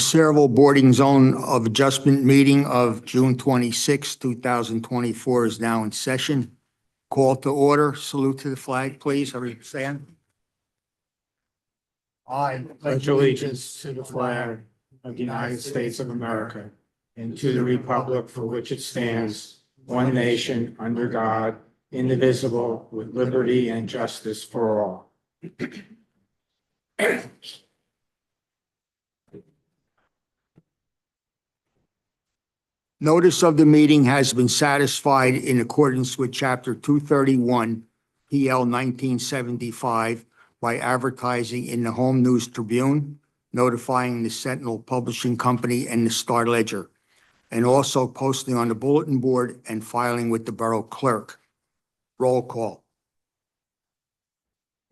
Saraville Boarding Zone of Adjustment meeting of June 26, 2024 is now in session. Call to order. Salute to the flag, please. Everybody stand. I Pledge allegiance to the flag of the United States of America and to the republic for which it stands, one nation, under God, indivisible, with liberty and justice for all. Notice of the meeting has been satisfied in accordance with Chapter 231 PL 1975 by advertising in the Home News Tribune, notifying the Sentinel Publishing Company and the Star Ledger, and also posting on the bulletin board and filing with the Borough Clerk. Roll call.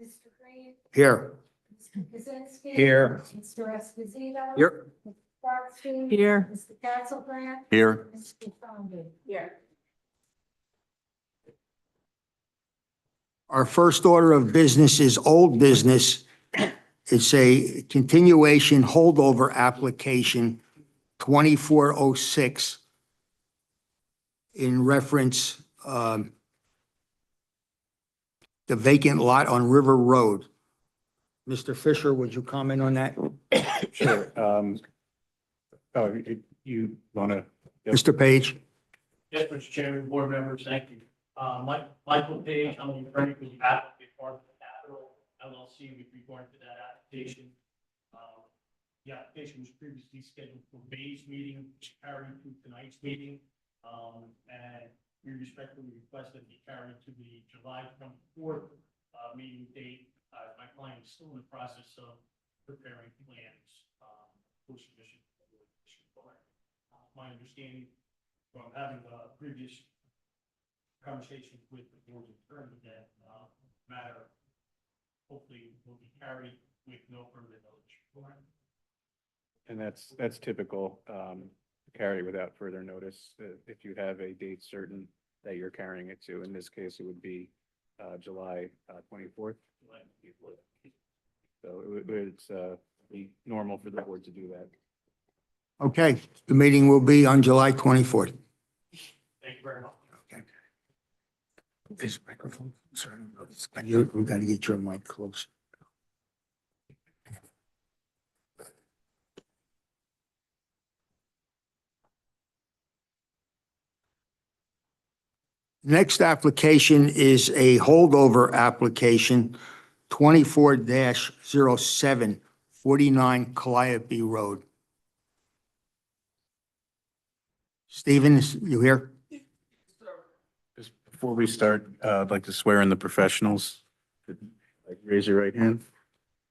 Mr. Green. Here. Mr. Kaczynski. Here. Mr. Esposito. Here. Mr. Starkey. Here. Mr. Castlebrand. Here. Mr. Conde. Here. Our first order of business is old business. It's a continuation holdover application 2406 in reference the vacant lot on River Road. Mr. Fisher, would you comment on that? Sure. You want to? Mr. Page? Yes, Mr. Chairman, board members, thank you. Michael Page, I'm the attorney for the applicant, Farmington Capital LLC, with regard to that application. The application was previously scheduled for May's meeting, which carried to tonight's meeting. And we respectfully request that be carried to the July 24th meeting date. My client is still in the process of preparing plans for submission. My understanding from having the previous conversation with the board's attorney that matter hopefully will be carried with no further notice. And that's typical, to carry without further notice. If you have a date certain that you're carrying it to, in this case, it would be July 24th. So it's be normal for the board to do that. Okay, the meeting will be on July 24th. Thank you very much. Okay. This microphone, sorry, we got to get your mic close. Next application is a holdover application 24-07, 49 Calliope Road. Stephen, you here? Just before we start, I'd like to swear in the professionals. Raise your right hand.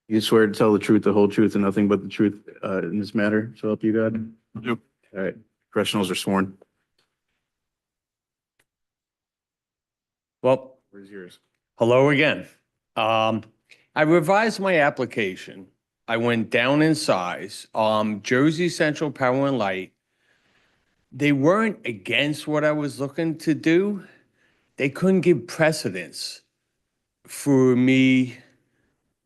You swear to tell the truth, the whole truth, and nothing but the truth in this matter, so help you God? Yep. All right, professionals are sworn. Well, Where's yours? hello again. I revised my application. I went down in size. Jersey Central Power and Light, they weren't against what I was looking to do. They couldn't give precedence for me.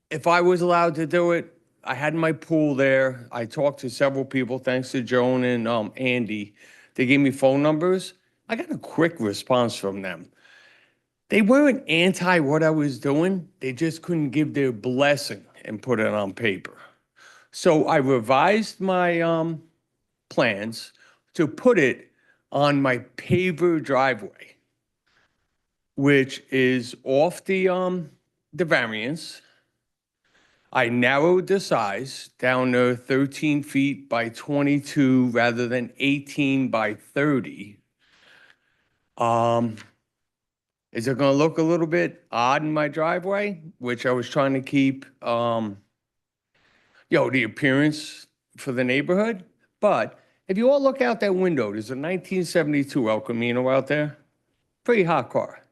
If I was allowed to do it, I had my pool there. I talked to several people, thanks to Joan and Andy. They gave me phone numbers. I got a quick response from them. They weren't anti what I was doing. They just couldn't give their blessing and put it on paper. So I revised my plans to put it on my paver driveway, which is off the variance. I narrowed the size down to 13 feet by 22 rather than 18 by 30. Is it gonna look a little bit odd in my driveway, which I was trying to keep, the appearance for the neighborhood? But if you all look out that window, there's a 1972 El Camino out there. Pretty hot car.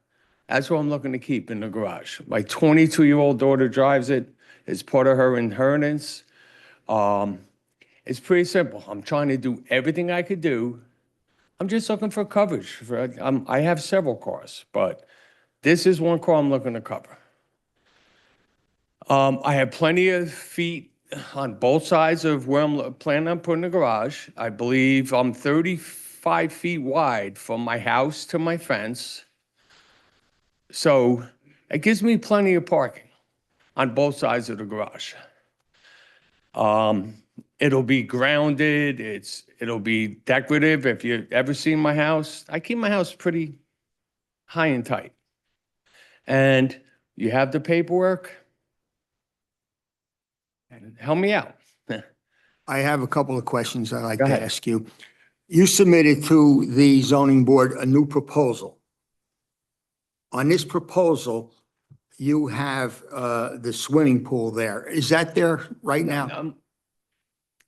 That's what I'm looking to keep in the garage. My 22-year-old daughter drives it. It's part of her inheritance. It's pretty simple. I'm trying to do everything I could do. I'm just looking for coverage. I have several cars, but this is one car I'm looking to cover. I have plenty of feet on both sides of where I'm planning on putting the garage. I believe I'm 35 feet wide from my house to my fence. So it gives me plenty of parking on both sides of the garage. It'll be grounded, it'll be decorative. If you ever seen my house, I keep my house pretty high and tight. And you have the paperwork. And help me out. I have a couple of questions I'd like Go to ahead. ask you. You submitted to the zoning board a new proposal. On this proposal, you have the swimming pool there. Is that there right now?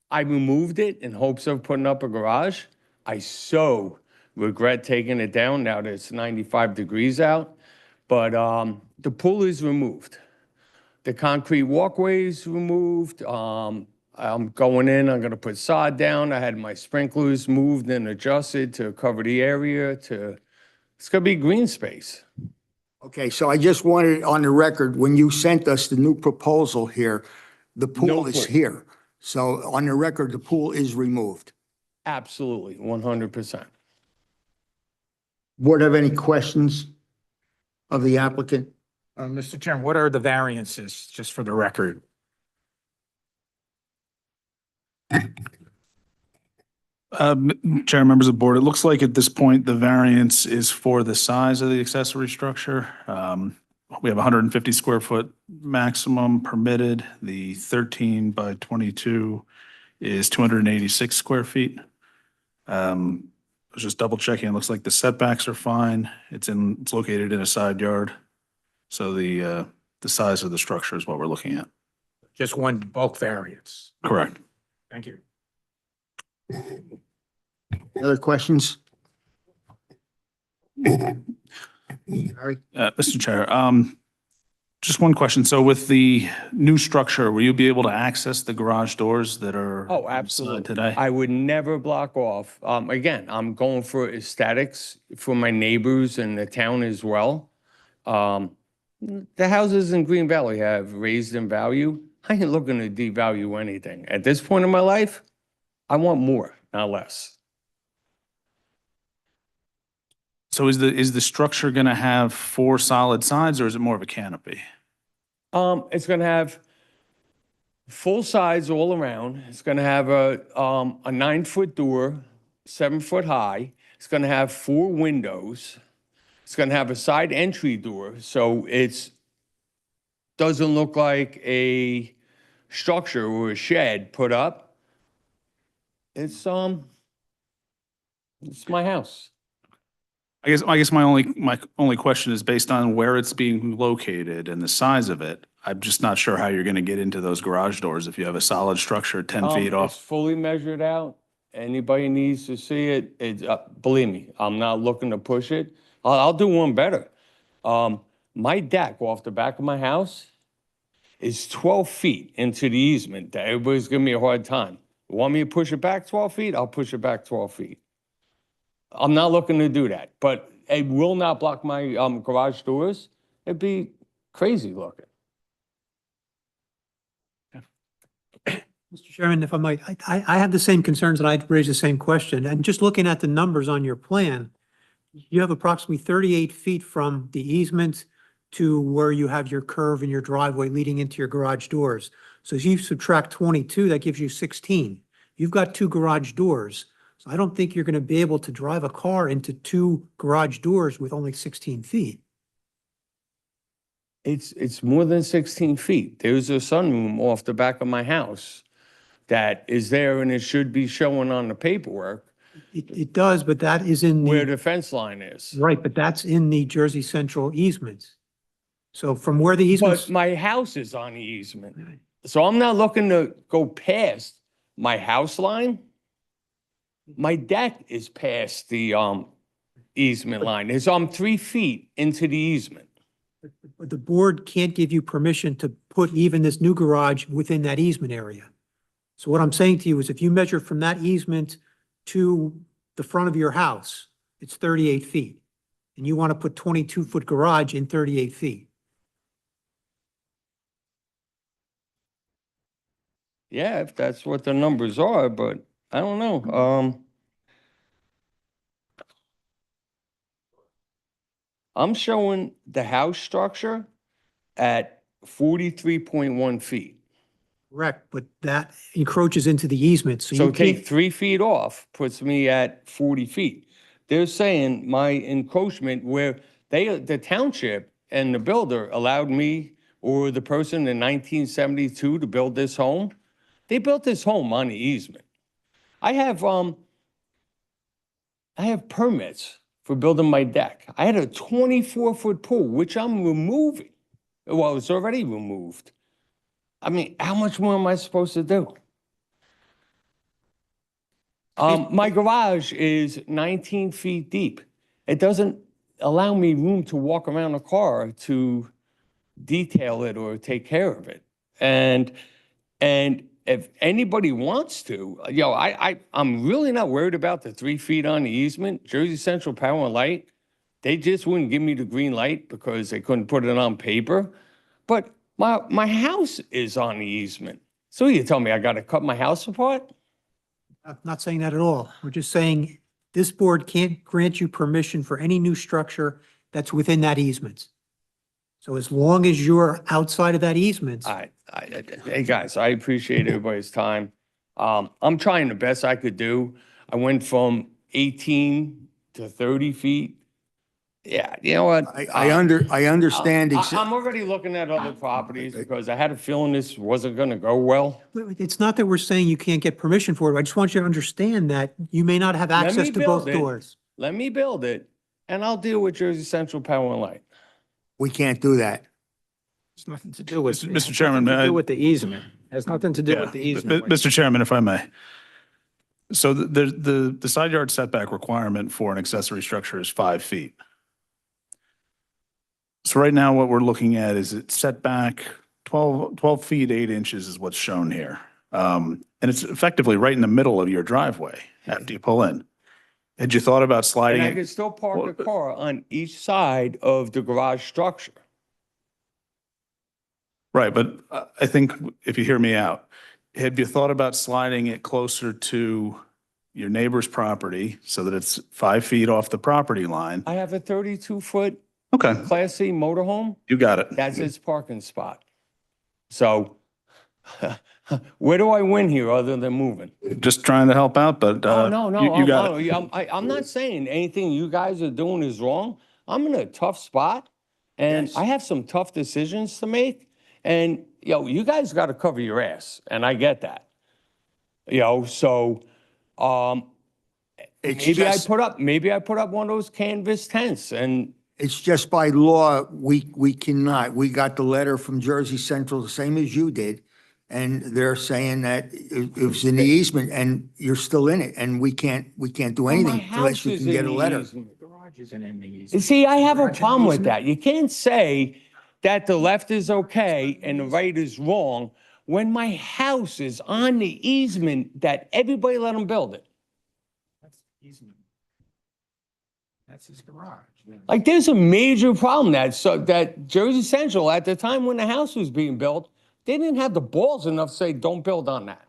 I removed it in hopes of putting up a garage. I so regret taking it down now that it's 95 degrees out. But the pool is removed. The concrete walkway is removed. I'm going in, I'm gonna put sod down. I had my sprinklers moved and adjusted to cover the area it's gonna be green space. Okay, so I just wanted on the record, when you sent us the new proposal here, the pool No is pool. here. So on the record, the pool is removed. Absolutely, 100%. Board have any questions of the applicant? Mr. Chairman, what are the variances, just for the record? Chair, members of the board, it looks like at this point, the variance is for the size of the accessory structure. We have 150 square foot maximum permitted. The 13 by 22 is 286 square feet. I was just double checking. It looks like the setbacks are fine. It's located in a side yard. So the size of the structure is what we're looking at. Just one bulk variance. Correct. Thank you. Other questions? Harry? Mr. Chair, just one question. So with the new structure, will you be able to access the garage doors that are Oh, outside absolutely. today? I would never block off. Again, I'm going for aesthetics for my neighbors and the town as well. The houses in Green Valley have raised in value. I ain't looking to devalue anything. At this point in my life, I want more, not less. So is the structure going to have 4 solid sides or is it more of a canopy? It's gonna have full sides all around. It's gonna have a 9-foot door, 7 foot high. It's gonna have 4 windows. It's gonna have a side entry door, so doesn't look like a structure or a shed put up. It's my house. I guess my only question is based on where it's being located and the size of it. I'm just not sure how you're going to get into those garage doors if you have a solid structure 10 feet It's off. fully measured out. Anybody needs to see it, believe me, I'm not looking to push it. I'll do one better. My deck off the back of my house is 12 feet into the easement. Everybody's giving me a hard time. Want me to push it back 12 feet? I'll push it back 12 feet. I'm not looking to do that, but it will not block my garage doors. It'd be crazy looking. Mr. Chairman, if I might, I have the same concerns and I'd raise the same question. And just looking at the numbers on your plan, you have approximately 38 feet from the easement to where you have your curve in your driveway leading into your garage doors. So if you subtract 22, that gives you 16. You've got 2 garage doors. So I don't think you're going to be able to drive a car into 2 garage doors with only 16 feet. It's more than 16 feet. There's a sunroom off the back of my house that is there and it should be showing on the paperwork It does, but that is in where the, the fence line is. right, but that's in the Jersey Central easement. So from where the easements. But my house is on the easement. So I'm not looking to go past my house line. My deck is past the easement line. I'm 3 feet into the easement. But the board can't give you permission to put even this new garage within that easement area. So what I'm saying to you is if you measure from that easement to the front of your house, it's 38 feet. And you want to put 22-foot garage in 38 feet. Yeah, if that's what the numbers are, but I don't know. I'm showing the house structure at 43.1 feet. Correct, but that encroaches into the easement, so So you take can't, 3 feet off, puts me at 40 feet. They're saying my encroachment where the township and the builder allowed me or the person in 1972 to build this home, they built this home on the easement. I have permits for building my deck. I had a 24-foot pool, which I'm removing. Well, it's already removed. I mean, how much more am I supposed to do? My garage is 19 feet deep. It doesn't allow me room to walk around a car to detail it or take care of it. And if anybody wants to, I'm really not worried about the 3 feet on the easement. Jersey Central Power and Light, they just wouldn't give me the green light because they couldn't put it on paper. But my house is on the easement. So you tell me I got to cut my house apart? I'm not saying that at all. We're just saying this board can't grant you permission for any new structure that's within that easement. So as long as you're outside of that easement, Hey, guys, I appreciate everybody's time. I'm trying the best I could do. I went from 18 to 30 feet. Yeah, you know what? I understand. I'm already looking at other properties because I had a feeling this wasn't gonna go well. it's not that we're saying you can't get permission for it. I just want you to understand that you may not have Let access me to both build it. doors. Let me build it, and I'll deal with Jersey Central Power and Light. We can't do that. It's nothing to do with. Mr. Chairman, nothing to may I- do with the easement. Has nothing to do Yeah, with the easement. Mr. Chairman, if I may. So the side yard setback requirement for an accessory structure is 5 feet. So right now, what we're looking at is it's setback 12 feet, 8 inches is what's shown here. And it's effectively right in the middle of your driveway after you pull in. Had you thought about And sliding I it? could still park a car on each side of the garage structure. Right, but I think if you hear me out, have you thought about sliding it closer to your neighbor's property so that it's 5 feet off the property line? I have a 32-foot Okay, Class C motorhome. you got it. That's its parking spot. So where do I win here other than moving? Just trying to help out, but Oh, no, you got it. I'm not saying anything you guys are doing is wrong. I'm in a tough spot and Yes. I have some tough decisions to make. And, you guys got to cover your ass, and I get that. So It's maybe just, maybe I put up one of those canvas tents and it's just by law, we cannot. We got the letter from Jersey Central, the same as you did. And they're saying that it was in the easement and you're still in it and we can't do my anything house unless you is can in get a the letter. easement. The garage isn't in the You easement. see, I have a Garage in problem with easement? that. You can't say that the left is okay and the right is wrong when my house is on the easement that everybody let them build it. That's easement. That's his garage. Like, there's a major problem that Jersey Central, at the time when the house was being built, they didn't have the balls enough to say, don't build on that.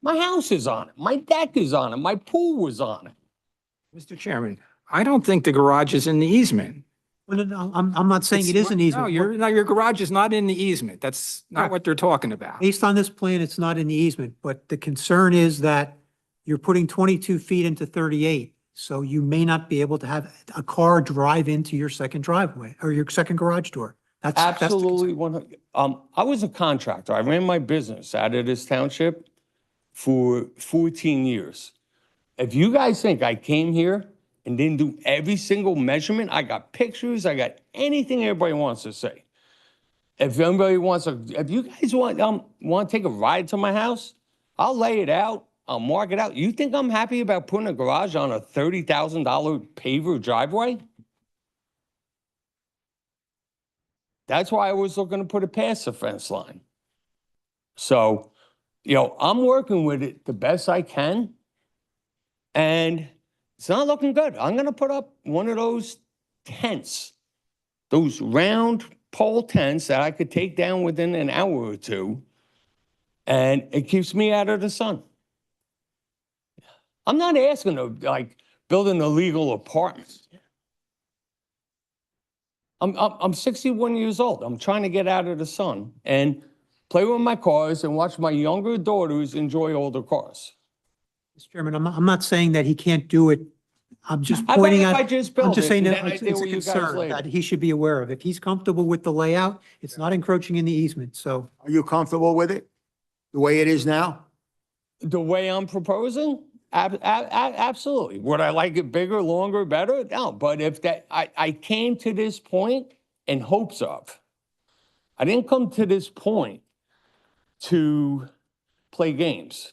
My house is on it. My deck is on it. My pool was on it. Mr. Chairman, I don't think the garage is in the easement. Well, no, I'm not saying it is an No, easement. your garage is not in the easement. That's not what they're talking about. Based on this plan, it's not in the easement, but the concern is that you're putting 22 feet into 38. So you may not be able to have a car drive into your second driveway or your second garage door. That's the concern. Absolutely. I was a contractor. I ran my business out of this township for 14 years. If you guys think I came here and didn't do every single measurement, I got pictures, I got anything everybody wants to say. If you guys want to take a ride to my house, I'll lay it out. I'll mark it out. You think I'm happy about putting a garage on a $30,000 paver driveway? That's why I was looking to put it past the fence line. So, I'm working with it the best I can. And it's not looking good. I'm going to put up one of those tents, those round pole tents that I could take down within an hour or two. And it keeps me out of the sun. I'm not asking to like build an illegal apartment. I'm 61 years old. I'm trying to get out of the sun and play with my cars and watch my younger daughters enjoy older cars. Mr. Chairman, I'm not saying that he can't do it. I'm just How about pointing if out. I just I'm build just it saying and that then I it's deal a with you guys concern later? that he should be aware of. If he's comfortable with the layout, it's not encroaching in the easement, so. Are you comfortable with it? The way it is now? The way I'm proposing? Absolutely. Would I like it bigger, longer, better? No, but if that, I came to this point in hopes of. I didn't come to this point to play games.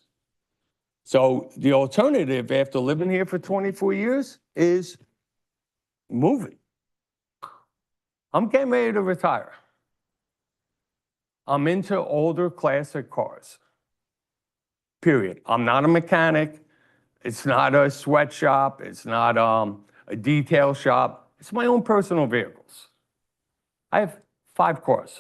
So the alternative after living here for 24 years is moving. I'm getting ready to retire. I'm into older classic cars. Period. I'm not a mechanic. It's not a sweatshop. It's not a detail shop. It's my own personal vehicles. I have 5 cars.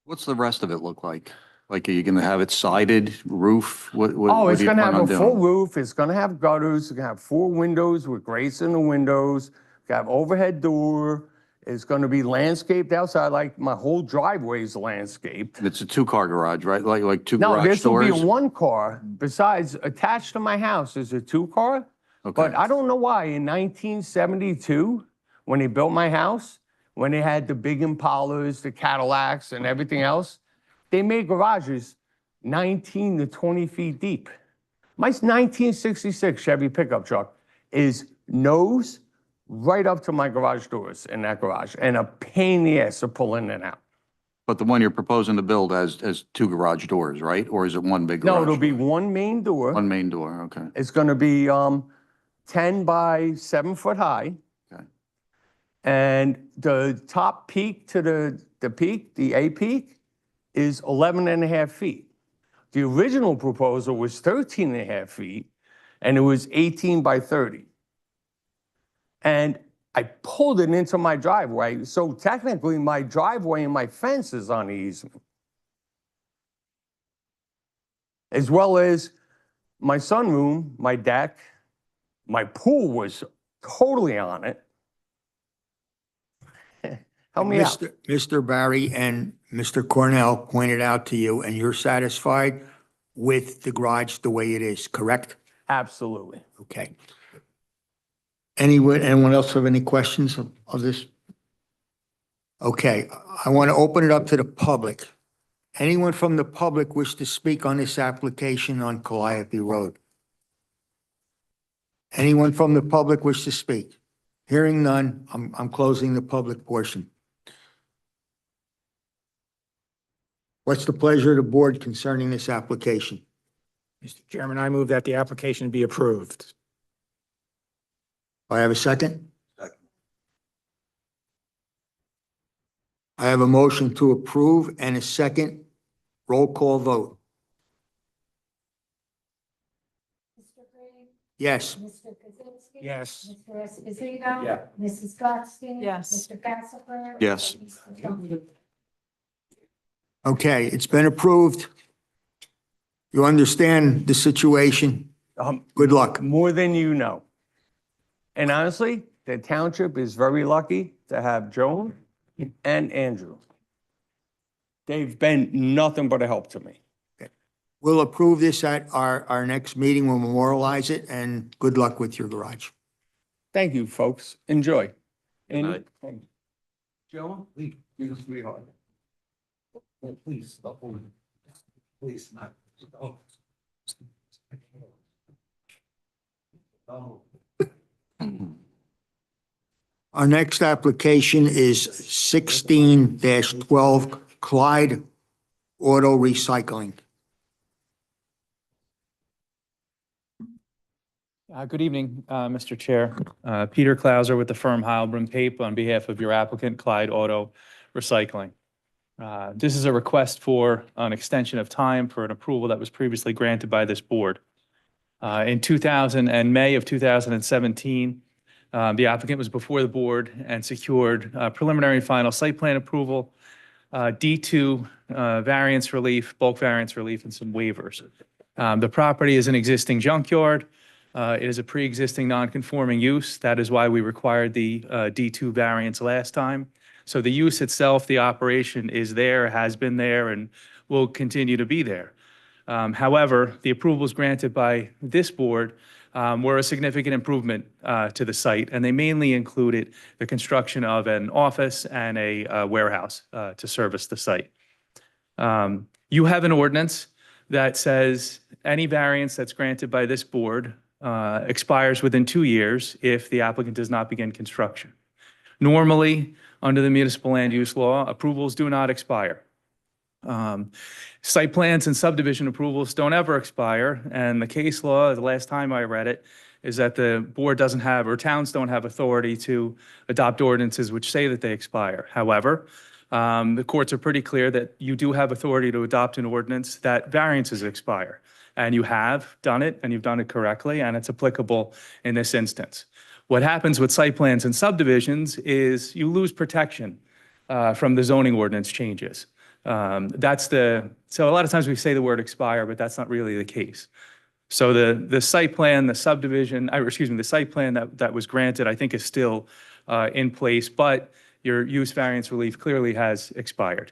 What's the rest of it look like? Like, are you gonna have it sided, roof? What Oh, what it's do you gonna plan have on a full doing? roof. It's gonna have gutters. It's gonna have 4 windows with grates in the windows. It's gonna have overhead door. It's gonna be landscaped outside, like my whole driveway is landscaped. It's a 2-car garage, right? Like 2 No, garage this will be a doors? 1-car. Besides, attached to my house is a 2-car. But Okay. I don't know why in 1972, when they built my house, when they had the big Impalas, the Cadillacs and everything else, they made garages 19 to 20 feet deep. My 1966 Chevy pickup truck is nose right up to my garage doors in that garage and a pain in the ass to pull in and out. But the one you're proposing to build has 2 garage doors, right? Or is it 1 big garage? No, it'll be door? one main door. 1 main door, okay. It's gonna be 10 by 7 foot high. Okay. And the top peak to the peak, the A peak, is 11 and a half feet. The original proposal was 13 and a half feet, and it was 18 by 30. And I pulled it into my driveway, so technically my driveway and my fence is on the easement. As well as my sunroom, my deck, my pool was totally on it. Help me out. Mr. Barry and Mr. Cornell pointed out to you, and you're satisfied with the garage the way it is, correct? Absolutely. Okay. Anyone else have any questions of this? Okay, I want to open it up to the public. Anyone from the public wish to speak on this application on Calliope Road? Anyone from the public wish to speak? Hearing none, I'm closing the public portion. What's the pleasure of the board concerning this application? Mr. Chairman, I move that the application be approved. Do I have a second? I have a motion to approve and a second. Roll call vote. Mr. Green? Yes. Mr. Kaczynski? Yes. Mr. Esposito? Yeah. Mrs. Gottstein? Yes. Mr. Castleberg? Yes. Mr. Duffy? Okay, it's been approved. You understand the situation? Good luck. More than you know. And honestly, the township is very lucky to have Joan and Andrew. They've been nothing but a help to me. We'll approve this at our next meeting. We'll memorialize it, and good luck with your garage. Thank you, folks. Enjoy. night. And Joan, please, you're a sweetheart. Please, stop. Please, not. Oh. Our next application is 16-12 Clyde Auto Recycling. Good evening, Mr. Chair. Peter Klauser with the firm Heilbron Pape on behalf of your applicant Clyde Auto Recycling. This is a request for an extension of time for an approval that was previously granted by this board. In May of 2017, the applicant was before the board and secured preliminary and final site plan approval D2 variance relief, bulk variance relief, and some waivers. The property is an existing junkyard. It is a pre-existing non-conforming use. That is why we required the D2 variance last time. So the use itself, the operation is there, has been there, and will continue to be there. However, the approvals granted by this board were a significant improvement to the site, and they mainly included the construction of an office and a warehouse to service the site. You have an ordinance that says any variance that's granted by this board expires within 2 years if the applicant does not begin construction. Normally, under the municipal land use law, approvals do not expire. Site plans and subdivision approvals don't ever expire, and the case law, the last time I read it, is that the board doesn't have, or towns don't have authority to adopt ordinances which say that they expire. However, the courts are pretty clear that you do have authority to adopt an ordinance that variances expire. And you have done it, and you've done it correctly, and it's applicable in this instance. What happens with site plans and subdivisions is you lose protection from the zoning ordinance changes. So a lot of times we say the word expire, but that's not really the case. So the site plan, the subdivision, the site plan that was granted, I think is still in place, but your use variance relief clearly has expired.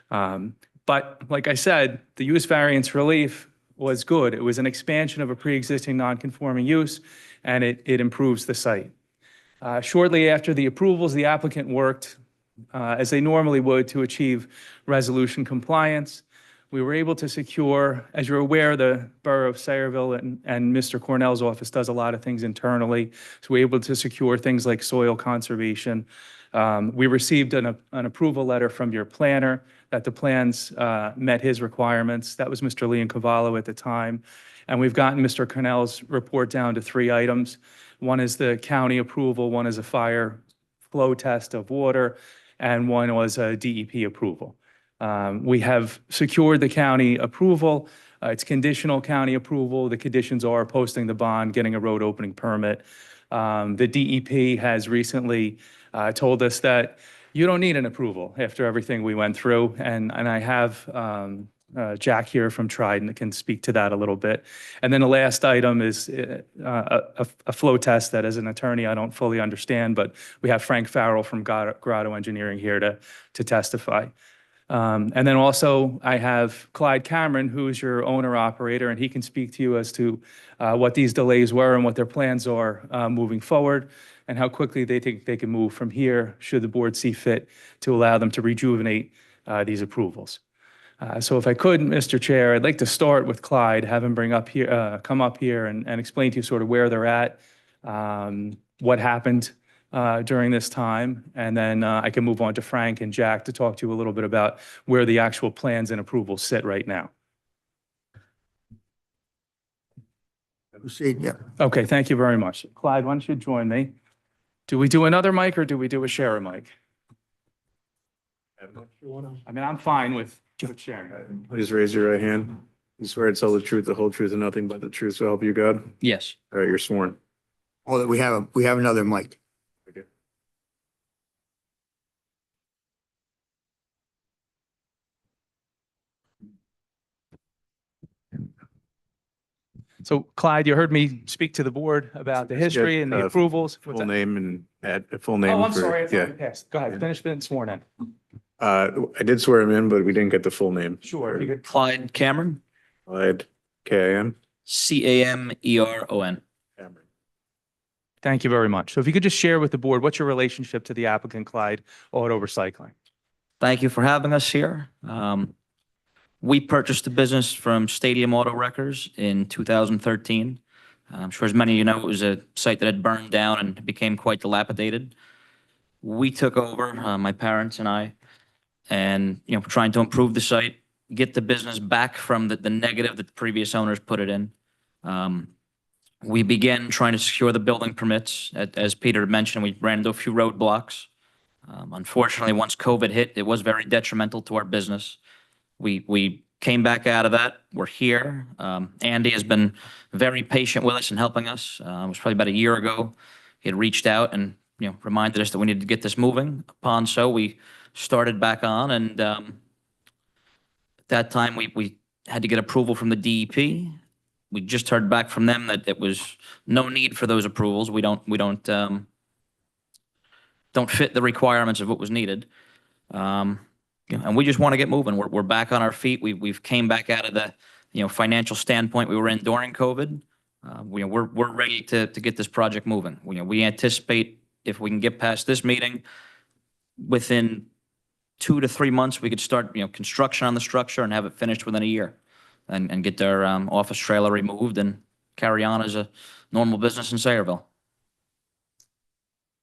But like I said, the use variance relief was good. It was an expansion of a pre-existing non-conforming use, and it improves the site. Shortly after the approvals, the applicant worked as they normally would to achieve resolution compliance. We were able to secure, as you're aware, the Borough of Sayreville and Mr. Cornell's office does a lot of things internally. So we're able to secure things like soil conservation. We received an approval letter from your planner that the plans met his requirements. That was Mr. Leoncavallo at the time. And we've gotten Mr. Cornell's report down to 3 items. One is the county approval, one is a fire flow test of water, and one was a DEP approval. We have secured the county approval. It's conditional county approval. The conditions are posting the bond, getting a road opening permit. The DEP has recently told us that you don't need an approval after everything we went through. And I have Jack here from Trident that can speak to that a little bit. And then the last item is a flow test that as an attorney, I don't fully understand, but we have Frank Farrell from Grotto Engineering here to testify. And then also I have Clyde Cameron, who is your owner operator, and he can speak to you as to what these delays were and what their plans are moving forward and how quickly they think they can move from here should the board see fit to allow them to rejuvenate these approvals. So if I could, Mr. Chair, I'd like to start with Clyde, have him come up here and explain to you sort of where they're at, what happened during this time, and then I can move on to Frank and Jack to talk to you a little bit about where the actual plans and approvals sit right now. Proceed, yeah. Okay, thank you very much. Clyde, why don't you join me? Do we do another mic or do we do a share mic? I mean, I'm fine with sharing. Please raise your right hand. You swear to tell the truth, the whole truth, and nothing but the truth, so help you God? Yes. All right, you're sworn. Oh, we have another mic. Okay. So Clyde, you heard me speak to the board about the history and the approvals. What's Full that? name and add a full name. Oh, I'm for- sorry, I thought Yeah. you passed. Go ahead, finish being sworn in. I did swear him in, but we didn't get the full name. Sure, you could. Clyde Cameron, Clyde, K-I-M. Cameron. Cameron. Thank you very much. So if you could just share with the board, what's your relationship to the applicant Clyde Auto Recycling? Thank you for having us here. We purchased the business from Stadium Auto Wreckers in 2013. I'm sure as many of you know, it was a site that had burned down and became quite dilapidated. We took over, my parents and I, and, trying to improve the site, get the business back from the negative that the previous owners put it in. We began trying to secure the building permits. As Peter mentioned, we ran into a few roadblocks. Unfortunately, once COVID hit, it was very detrimental to our business. We came back out of that. We're here. Andy has been very patient with us and helping us. It was probably about a year ago. He had reached out and reminded us that we needed to get this moving. Upon so, we started back on, and at that time, we had to get approval from the DEP. We just heard back from them that it was no need for those approvals. We don't fit the requirements of what was needed. And we just want to get moving. We're back on our feet. We've came back out of the, financial standpoint we were in during COVID. We're ready to get this project moving. We anticipate if we can get past this meeting, within 2 to 3 months, we could start, construction on the structure and have it finished within a year, and get their office trailer removed and carry on as a normal business in Sayreville.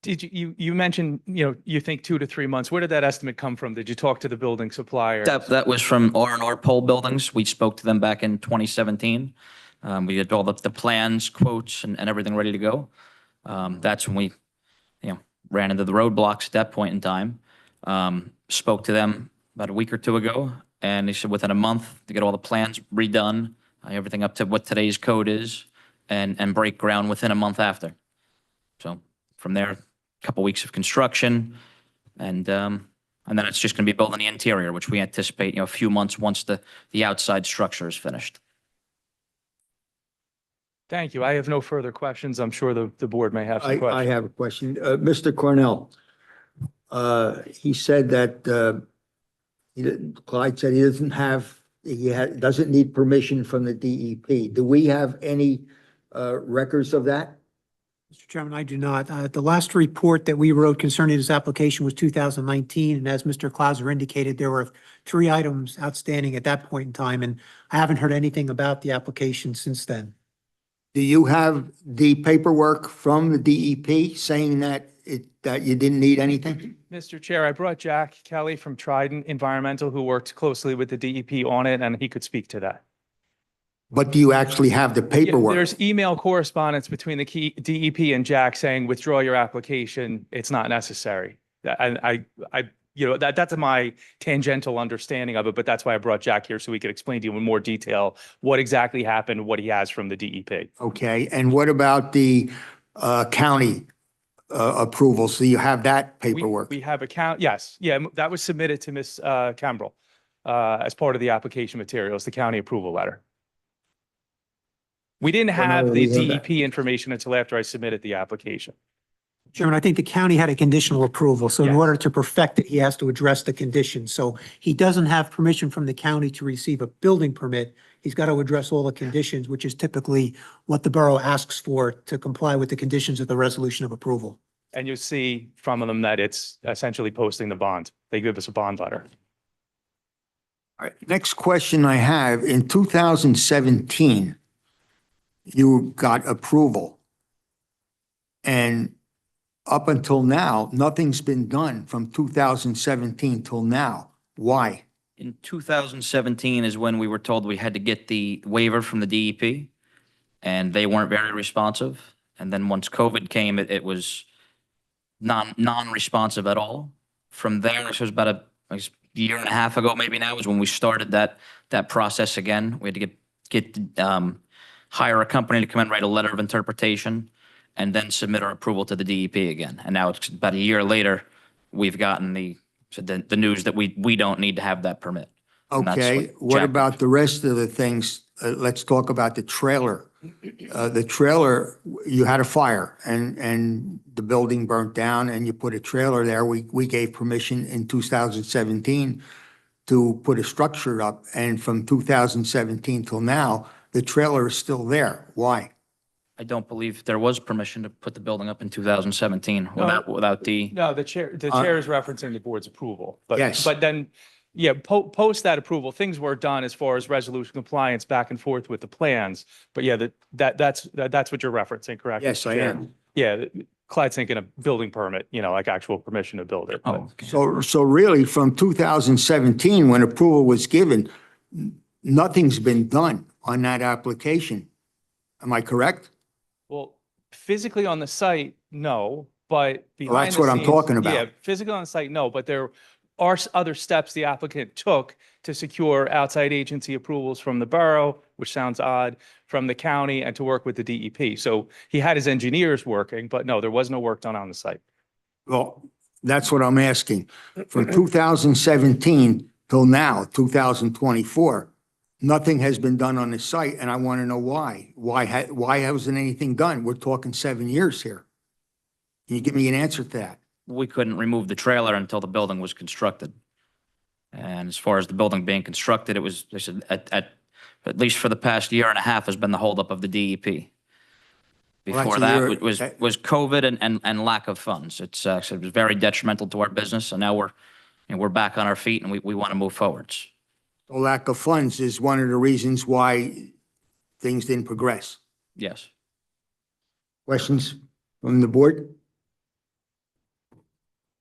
Did you mentioned, you think 2 to 3 months. Where did that estimate come from? Did you talk to the building supplier? That was from R&R Pole Buildings. We spoke to them back in 2017. We had all the plans, quotes, and everything ready to go. That's when we, ran into the roadblocks at that point in time. Spoke to them about a week or two ago, and they said within a month to get all the plans redone, everything up to what today's code is, and break ground within a month after. So from there, a couple weeks of construction, and then it's just going to be building the interior, which we anticipate, a few months once the outside structure is finished. Thank you. I have no further questions. I'm sure the board may have some I questions. have a question. Mr. Cornell, he said that Clyde said he doesn't need permission from the DEP. Do we have any records of that? Mr. Chairman, I do not. The last report that we wrote concerning this application was 2019, and as Mr. Clauser indicated, there were 3 items outstanding at that point in time, and I haven't heard anything about the application since then. Do you have the paperwork from the DEP saying that you didn't need anything? Mr. Chair, I brought Jack Kelly from Trident Environmental, who worked closely with the DEP on it, and he could speak to that. But do you actually have the Yeah, paperwork? there's email correspondence between the DEP and Jack saying, withdraw your application. It's not necessary. That's my tangential understanding of it, but that's why I brought Jack here so he could explain to you in more detail what exactly happened, what he has from the DEP. Okay, and what about the county approvals? Do you have that paperwork? We have yes. Yeah, that was submitted to Ms. Cambrell as part of the application materials, the county approval letter. We didn't have the DEP information until after I submitted the application. Chairman, I think the county had a conditional approval, so in Yes. order to perfect it, he has to address the conditions. So he doesn't have permission from the county to receive a building permit. He's got to address all the conditions, which is typically what the borough asks for to comply with the conditions of the resolution of approval. And you'll see from them that it's essentially posting the bond. They give us a bond letter. All right, next question I have, in 2017, you got approval. And up until now, nothing's been done from 2017 till now. Why? In 2017 is when we were told we had to get the waiver from the DEP, and they weren't very responsive. And then once COVID came, it was non-responsive at all. From there, it was about a year and a half ago, maybe now, is when we started that process again. We had to hire a company to come and write a letter of interpretation, and then submit our approval to the DEP again. And now it's about a year later, we've gotten the news that we don't need to have that permit. And that's Okay, what Jack- about the rest of the things? Let's talk about the trailer. The trailer, you had a fire and the building burnt down and you put a trailer there. We gave permission in 2017 to put a structure up, and from 2017 till now, the trailer is still there. Why? I don't believe there was permission to put the building up in 2017 No. without the, No, the chair is referencing the board's approval. Yes. But then, yeah, post that approval, things were done as far as resolution compliance back and forth with the plans. But yeah, that's what you're referencing, correct? Yes, Mr. I Chair? am. Yeah, Clyde's thinking a building permit, like actual permission to build it. but- oh, okay. So really, from 2017, when approval was given, nothing's been done on that application. Am I correct? Well, physically on the site, no, but behind that's the what I'm scenes- talking about. Yeah, physically on the site, no, but there are other steps the applicant took to secure outside agency approvals from the borough, which sounds odd, from the county, and to work with the DEP. So he had his engineers working, but no, there was no work done on the site. Well, That's what I'm asking. From 2017 till now, 2024, nothing has been done on the site, and I want to know why. Why hasn't anything done? We're talking 7 years here. Can you give me an answer to that? We couldn't remove the trailer until the building was constructed. And as far as the building being constructed, it was, they said, at least for the past year and a half has been the holdup of the DEP. Well, that's Before a that year- was COVID and lack of funds. It was very detrimental to our business. So now we're back on our feet and we want to move forwards. The lack of funds is one of the reasons why things didn't progress. Yes. Questions from the board?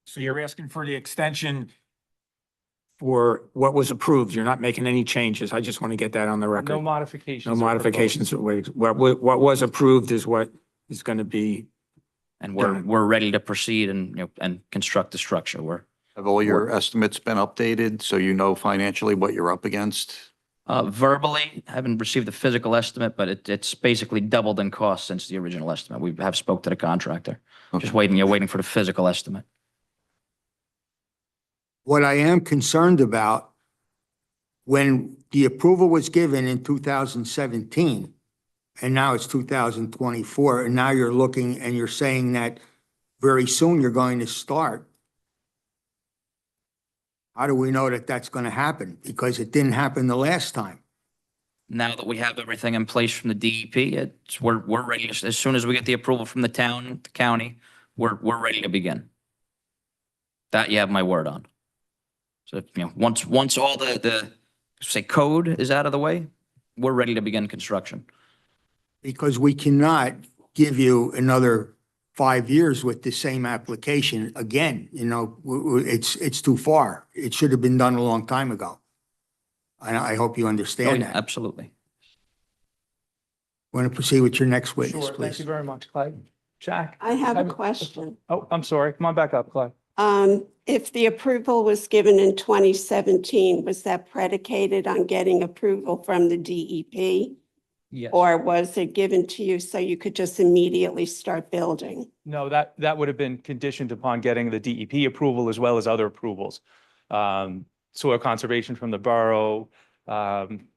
So you're asking for the extension for what was approved. You're not making any changes. I just want to get that on the record. No modifications. No are modifications. What was approved is what is going to be. And we're ready to proceed and construct the structure. Have all your estimates been updated so you know financially what you're up against? Verbally, haven't received the physical estimate, but it's basically doubled in cost since the original estimate. We have spoke to the contractor. Just waiting for the physical estimate. What I am concerned about, when the approval was given in 2017, and now it's 2024, and now you're looking and you're saying that very soon you're going to start. How do we know that that's going to happen? Because it didn't happen the last time. Now that we have everything in place from the DEP, we're ready. As soon as we get the approval from the county, we're ready to begin. That you have my word on. So, once all the say code is out of the way, we're ready to begin construction. Because we cannot give you another 5 years with the same application again. It's too far. It should have been done a long time ago. And I hope you understand that. Absolutely. Want to proceed with your next witness, Sure, thank please? you very much, Clyde. Jack? I have a Have- question. Oh, I'm sorry. Come on back up, Clyde. If the approval was given in 2017, was that predicated on getting approval from the DEP? Yes. Or was it given to you so you could just immediately start building? No, that would have been conditioned upon getting the DEP approval as well as other approvals. Soil conservation from the borough,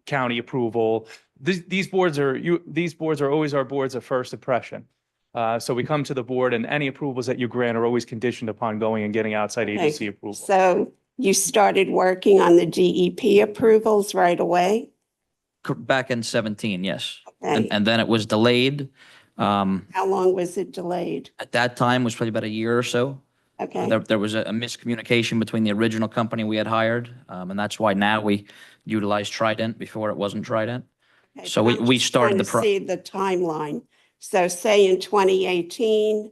county approval. These boards are always our boards of first impression. So we come to the board and any approvals that you grant are always conditioned upon going and getting outside Okay, agency approval. So you started working on the DEP approvals right away? Back in 17, yes. Okay. And then it was delayed. How long was it delayed? At that time was probably about a year or so. Okay, There was a miscommunication between the original company we had hired, and that's why now we utilize Trident. Before it wasn't Trident. okay, So but I'm we just started trying to see the timeline. So say in 2018,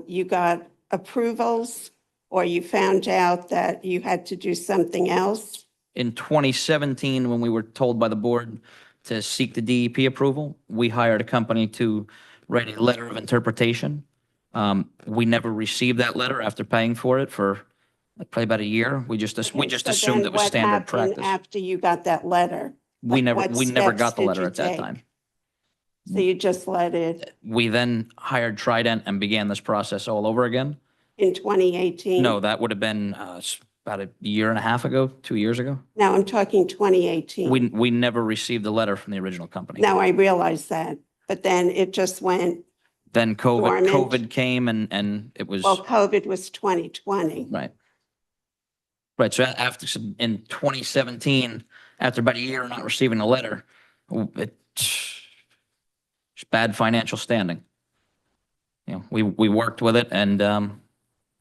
you got approvals or you found out that you had to do something else? In 2017, when we were told by the board to seek the DEP approval, we hired a company to write a letter of interpretation. We never received that letter after paying for it for probably about a year. We just Okay, so assumed then it was what standard happened practice. after you got that letter? We Like, never what got steps the did letter you at that take? time. So you just let it We then hired Trident and began this process all over again. in 2018? No, that would have been about a year and a half ago, 2 years ago. No, I'm talking 2018. We never received the letter from the original company. No, I realize that, but then it just went, Then dormant. COVID came and it was, well, COVID was 2020. right. Right, so in 2017, after about a year of not receiving a letter, it's bad financial standing. We worked with it and,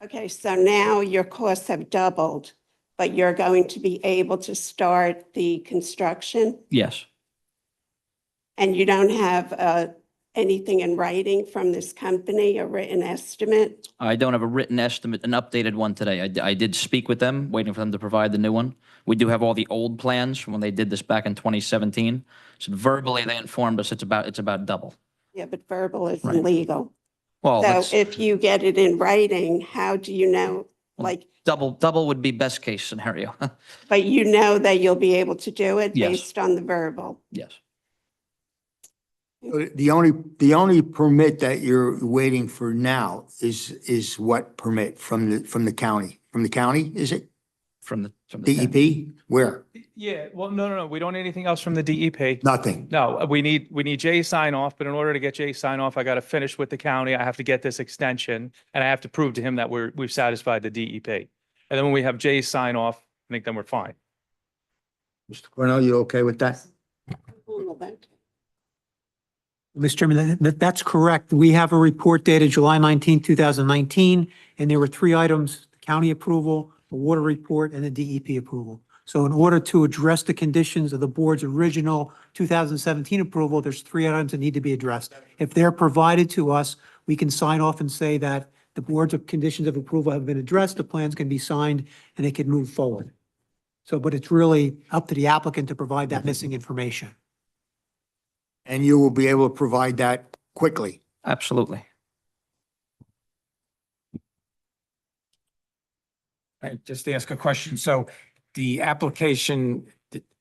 Okay, so now your costs have doubled, but you're going to be able to start the construction? yes. And you don't have anything in writing from this company, a written estimate? I don't have a written estimate, an updated one today. I did speak with them, waiting for them to provide the new one. We do have all the old plans from when they did this back in 2017. So verbally, they informed us it's about double. Yeah, but verbal Right. isn't legal. Well, So that's if you get it in writing, how do you know, like, double would be best case scenario. but you know that you'll be able to do it Yes. based on the verbal? Yes. The only permit that you're waiting for now is what permit from the county? From the county, is it? From the DEP? Where? Yeah, well, no, we don't need anything else from the DEP. Nothing. No, we need Jay's sign off, but in order to get Jay's sign off, I got to finish with the county. I have to get this extension and I have to prove to him that we've satisfied the DEP. And then when we have Jay's sign off, I think then we're fine. Mr. Cornell, you okay with that? Well, then, Mr. Chairman, that's correct. We have a report dated July 19, 2019, and there were three items: the county approval, the water report, and the DEP approval. So in order to address the conditions of the board's original 2017 approval, there's three items that need to be addressed. If they're provided to us, we can sign off and say that the board's conditions of approval have been addressed, the plans can be signed, and it can move forward. So, but it's really up to the applicant to provide that missing information. And you will be able to provide that quickly. Absolutely. Just to ask a question. So the application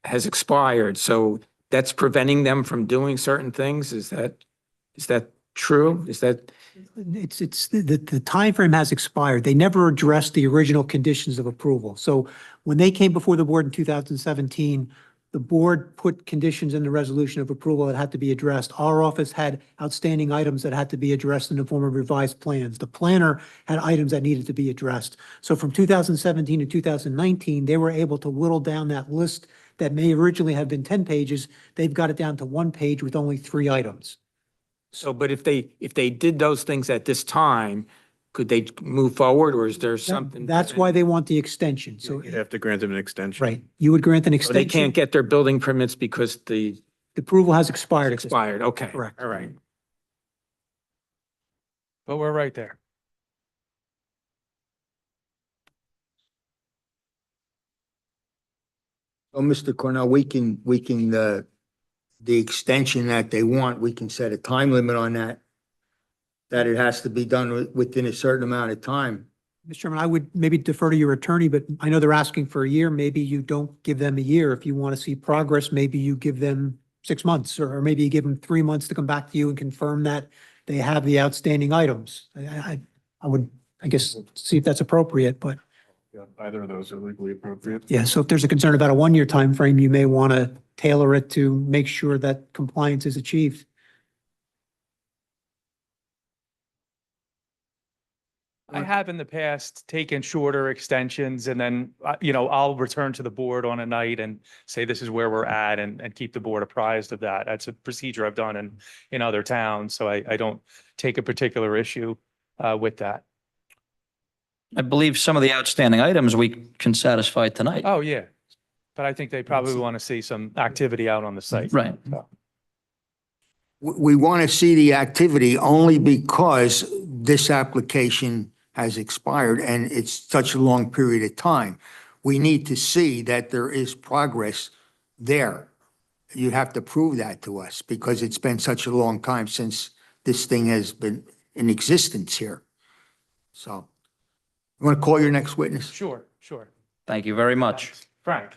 has expired, so that's preventing them from doing certain things? Is that true? Is that? It's the timeframe has expired. They never addressed the original conditions of approval. So when they came before the board in 2017, the board put conditions in the resolution of approval that had to be addressed. Our office had outstanding items that had to be addressed in the form of revised plans. The planner had items that needed to be addressed. So from 2017 to 2019, they were able to whittle down that list that may originally have been 10 pages. They've got it down to 1 page with only 3 items. So, but if they did those things at this time, could they move forward, or is there something? That's why they want the extension. So, You'd have to grant them an extension. right, you would grant an So extension. they can't get their building permits because the The approval has expired. at this point. expired, okay. Correct. All right. But we're right there. So, Mr. Cornell, the extension that they want, we can set a time limit on that it has to be done within a certain amount of time. Mr. Chairman, I would maybe defer to your attorney, but I know they're asking for a year. Maybe you don't give them a year. If you want to see progress, maybe you give them 6 months, or maybe you give them 3 months to come back to you and confirm that they have the outstanding items. I would, I guess, see if that's appropriate, but Yeah, either of those are legally appropriate. yeah, so if there's a concern about a 1-year time frame, you may want to tailor it to make sure that compliance is achieved. I have in the past taken shorter extensions and then, I'll return to the board on a night and say, this is where we're at and keep the board apprised of that. That's a procedure I've done in other towns. So I don't take a particular issue with that. I believe some of the outstanding items we can satisfy tonight. Oh, yeah. But I think they probably want to see some activity out on the site. Right. We want to see the activity only because this application has expired and it's such a long period of time. We need to see that there is progress there. You have to prove that to us because it's been such a long time since this thing has been in existence here. So, you want to call your next witness? Sure. Thank you very much. Frank.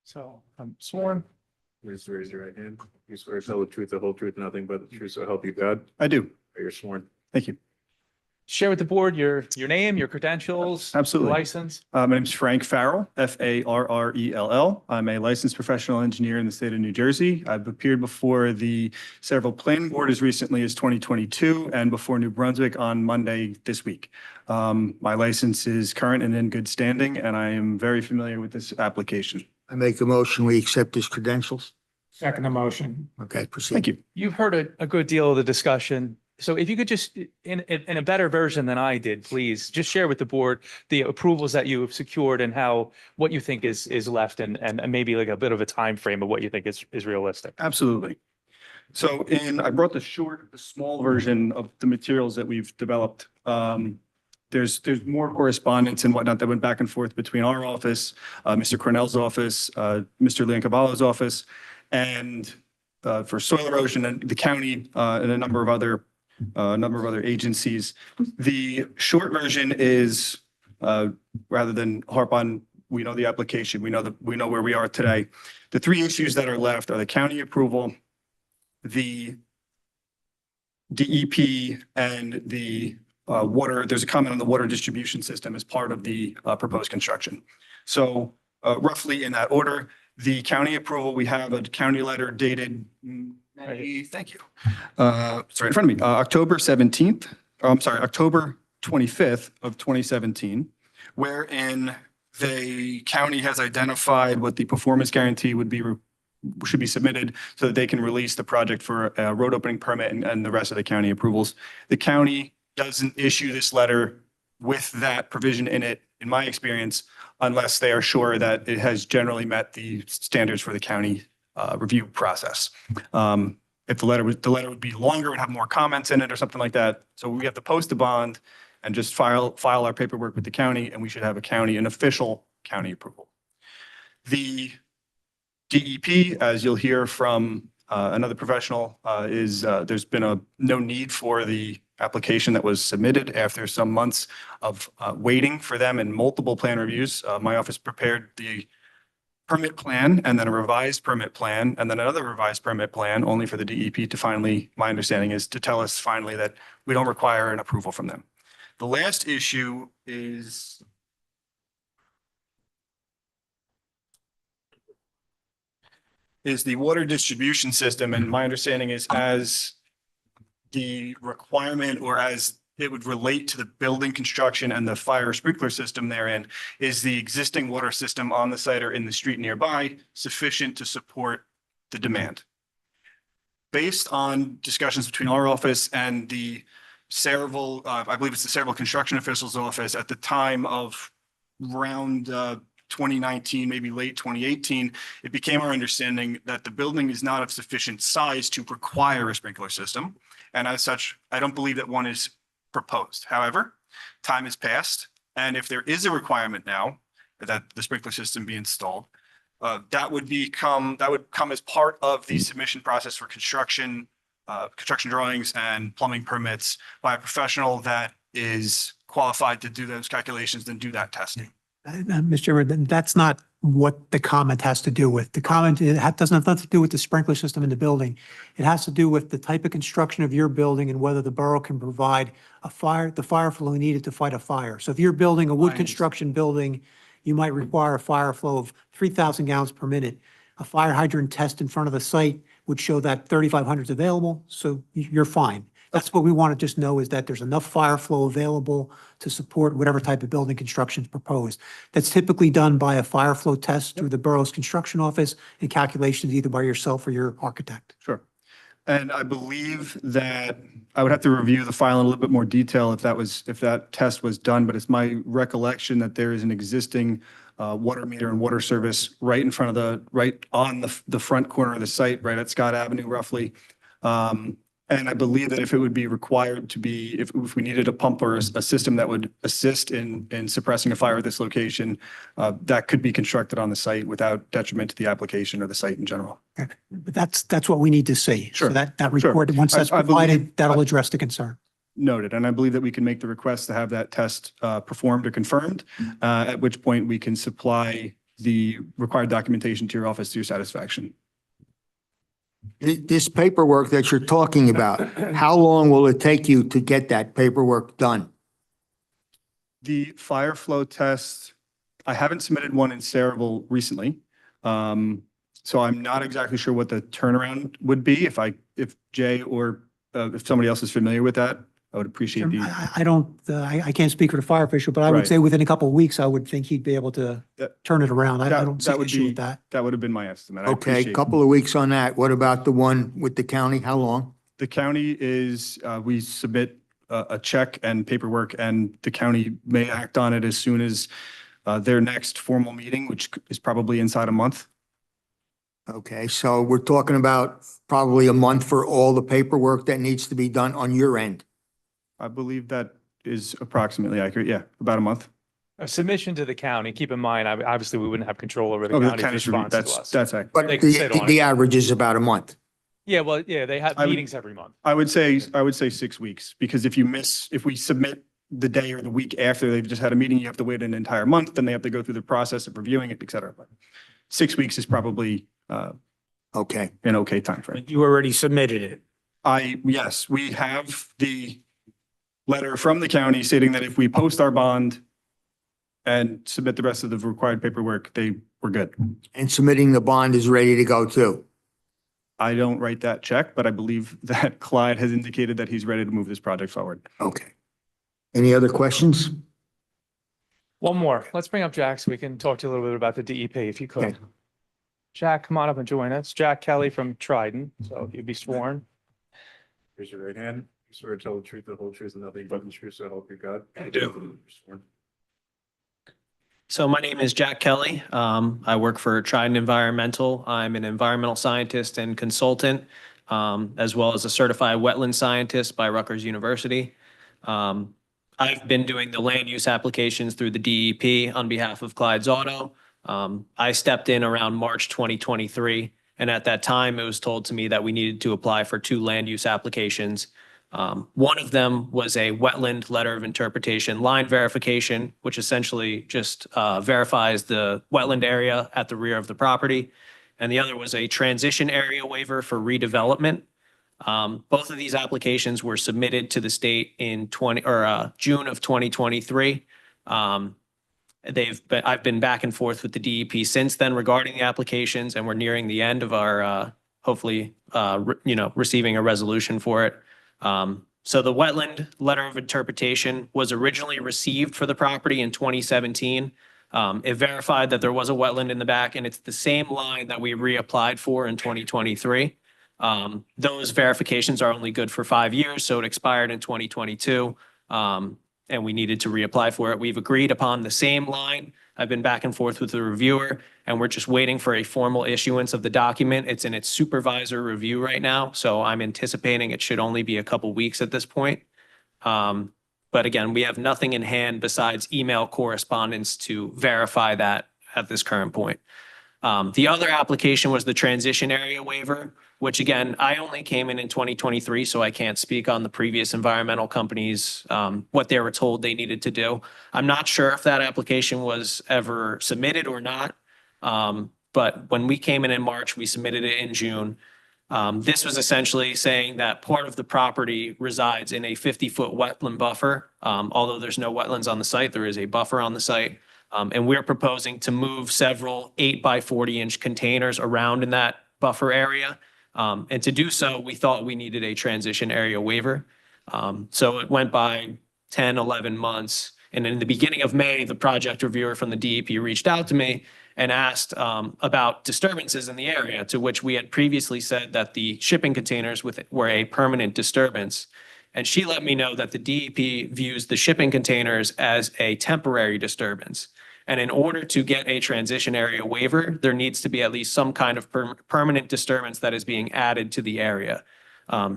So I'm sworn. Please raise your right hand. You swear to tell the truth, the whole truth, nothing but the truth, so help you God. I do. You're sworn. Thank you. Share with the board your name, your credentials. Absolutely. License. My name's Frank Farrell, Farrell. I'm a licensed professional engineer in the state of New Jersey. I've appeared before the several planning board as recently as 2022 and before New Brunswick on Monday this week. My license is current and in good standing, and I am very familiar with this application. I make a motion, we accept his credentials. Second motion. Okay, proceed. Thank you. You've heard a good deal of the discussion. So if you could just, in a better version than I did, please, just share with the board the approvals that you have secured and what you think is left and maybe like a bit of a time frame of what you think is realistic. Absolutely. So I brought the small version of the materials that we've developed. There's more correspondence and whatnot that went back and forth between our office, Mr. Cornell's office, Mr. Leoncavallo's office, and for soil erosion and the county and a number of other agencies. The short version is, rather than harp on we know the application, we know where we are today. The three issues that are left are the county approval, the DEP, and the water. There's a comment on the water distribution system as part of the proposed construction. So roughly in that order, the county approval, we have a county letter dated, thank you. Sorry, in front of me, October 17th, October 25th of 2017, wherein the county has identified what the performance guarantee should be submitted so that they can release the project for a road opening permit and the rest of the county approvals. The county doesn't issue this letter with that provision in it, in my experience, unless they are sure that it has generally met the standards for the county review process. If the letter would be longer and have more comments in it or something like that. So we have to post a bond and just file our paperwork with the county, and we should have an official county approval. The DEP, as you'll hear from another professional, there's been no need for the application that was submitted after some months of waiting for them and multiple plan reviews. My office prepared the permit plan and then a revised permit plan and then another revised permit plan only for the DEP to finally, my understanding is to tell us finally that we don't require an approval from them. The last issue is the water distribution system. And my understanding is as the requirement or as it would relate to the building construction and the fire sprinkler system therein, is the existing water system on the site or in the street nearby sufficient to support the demand? Based on discussions between our office and the Saraville, I believe it's the Saraville Construction Officials Office at the time of around 2019, maybe late 2018, it became our understanding that the building is not of sufficient size to require a sprinkler system. And as such, I don't believe that one is proposed. However, time has passed. And if there is a requirement now that the sprinkler system be installed, that would come as part of the submission process for construction drawings and plumbing permits by a professional that is qualified to do those calculations and do that testing. Mr. Chairman, that's not what the comment has to do with. The comment doesn't have nothing to do with the sprinkler system in the building. It has to do with the type of construction of your building and whether the borough can provide the fire flow needed to fight a fire. So if you're building a wood construction building, you might require a fire flow of 3,000 gallons per minute. A fire hydrant test in front of the site would show that 3,500 is available, so you're fine. That's what we want to just know, is that there's enough fire flow available to support whatever type of building construction is proposed. That's typically done by a fire flow test through the borough's construction office and calculations either by yourself or your architect. Sure. And I believe that I would have to review the file in a little bit more detail if that test was done, but it's my recollection that there is an existing water meter and water service right on the front corner of the site, right at Scott Avenue roughly. And I believe that if it would be required to be, if we needed a pump or a system that would assist in suppressing a fire at this location, that could be constructed on the site without detriment to the application or the site in general. But that's what we need to see. Sure. So that report, once that's I believe- provided, that'll address the concern. Noted. And I believe that we can make the request to have that test performed or confirmed, at which point we can supply the required documentation to your office to your satisfaction. This paperwork that you're talking about, how long will it take you to get that paperwork done? The fire flow test, I haven't submitted one in Saraville recently. So I'm not exactly sure what the turnaround would be. If Jay or if somebody else is familiar with that, I would appreciate the. I can't speak for the fire official, but I would Right. say within a couple of weeks, I would think he'd be able to turn it around. I don't see an would issue be- with that. That would have been my estimate. I Okay, appreciate it. couple of weeks on that. What about the one with the county? How long? The county is, we submit a check and paperwork, and the county may act on it as soon as their next formal meeting, which is probably inside a month. Okay, so we're talking about probably a month for all the paperwork that needs to be done on your end. I believe that is approximately accurate. Yeah, about a month. A submission to the county, keep in mind, obviously, we wouldn't have control over the Oh, the county's county's review. response to us. That's accurate. But They can sit on the it. average is about a month. Yeah, well, yeah, they have I would- meetings every month. I would say 6 weeks, because if we submit the day or the week after they've just had a meeting, you have to wait an entire month, then they have to go through the process of reviewing it, et cetera. But 6 weeks is probably Okay. an okay timeframe. You already submitted it. Yes, we have the letter from the county stating that if we post our bond and submit the rest of the required paperwork, we're good. And submitting the bond is ready to go too. I don't write that check, but I believe that Clyde has indicated that he's ready to move this project forward. Okay. Any other questions? One more. Let's bring up Jack so we can talk to you a little bit about the DEP, if you Okay. could. Jack, come on up and join us. Jack Kelly from Trident, so you'd be sworn. Raise your right hand. You swear to tell the truth, the whole truth, and nothing but the truth, so help you God. I do. Sworn. So my name is Jack Kelly. I work for Trident Environmental. I'm an environmental scientist and consultant, as well as a certified wetland scientist by Rutgers University. I've been doing the land use applications through the DEP on behalf of Clyde's Auto. I stepped in around March 2023, and at that time, it was told to me that we needed to apply for 2 land use applications. One of them was a wetland letter of interpretation line verification, which essentially just verifies the wetland area at the rear of the property. And the other was a transition area waiver for redevelopment. Both of these applications were submitted to the state in June of 2023. I've been back and forth with the DEP since then regarding the applications, and we're nearing the end of our hopefully receiving a resolution for it. So the wetland letter of interpretation was originally received for the property in 2017. It verified that there was a wetland in the back, and it's the same line that we reapplied for in 2023. Those verifications are only good for 5 years, so it expired in 2022. And we needed to reapply for it. We've agreed upon the same line. I've been back and forth with the reviewer, and we're just waiting for a formal issuance of the document. It's in its supervisor review right now, so I'm anticipating it should only be a couple weeks at this point. But again, we have nothing in hand besides email correspondence to verify that at this current point. The other application was the transition area waiver, which again, I only came in 2023, so I can't speak on the previous environmental companies, what they were told they needed to do. I'm not sure if that application was ever submitted or not. But when we came in March, we submitted it in June. This was essentially saying that part of the property resides in a 50-foot wetland buffer. Although there's no wetlands on the site, there is a buffer on the site. And we're proposing to move several 8 by 40-inch containers around in that buffer area. And to do so, we thought we needed a transition area waiver. So it went by 10, 11 months. And in the beginning of May, the project reviewer from the DEP reached out to me and asked about disturbances in the area, to which we had previously said that the shipping containers were a permanent disturbance. And she let me know that the DEP views the shipping containers as a temporary disturbance. And in order to get a transition area waiver, there needs to be at least some kind of permanent disturbance that is being added to the area.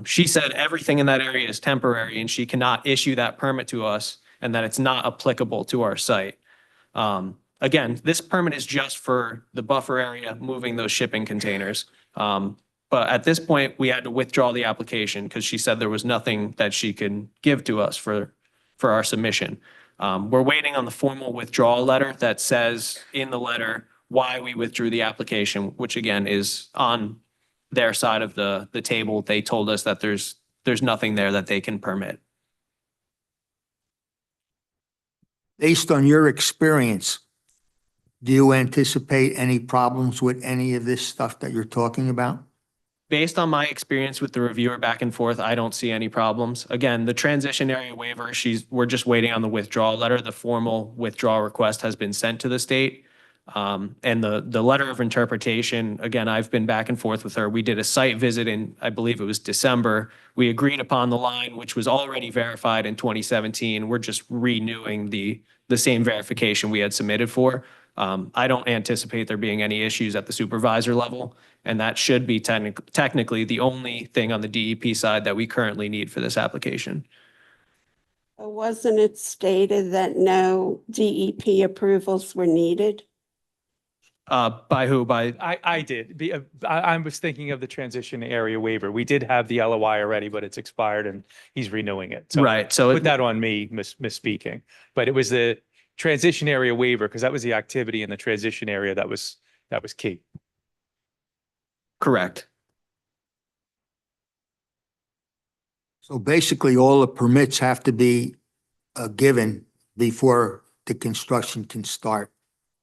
She said everything in that area is temporary and she cannot issue that permit to us and that it's not applicable to our site. Again, this permit is just for the buffer area, moving those shipping containers. But at this point, we had to withdraw the application because she said there was nothing that she could give to us for our submission. We're waiting on the formal withdrawal letter that says in the letter why we withdrew the application, which again is on their side of the table. They told us that there's nothing there that they can permit. Based on your experience, do you anticipate any problems with any of this stuff that you're talking about? Based on my experience with the reviewer back and forth, I don't see any problems. Again, the transition area waiver, we're just waiting on the withdrawal letter. The formal withdrawal request has been sent to the state. And the letter of interpretation, again, I've been back and forth with her. We did a site visit in, I believe it was December. We agreed upon the line, which was already verified in 2017. We're just renewing the same verification we had submitted for. I don't anticipate there being any issues at the supervisor level, and that should be technically the only thing on the DEP side that we currently need for this application. Wasn't it stated that no DEP approvals were needed? By who? By, I did. I was thinking of the transition area waiver. We did have the LOI already, but it's expired and he's renewing it. So right, so put that on me, misspeaking. But it was the transition area waiver because that was the activity in the transition area that was key. correct. So basically, all the permits have to be given before the construction can start,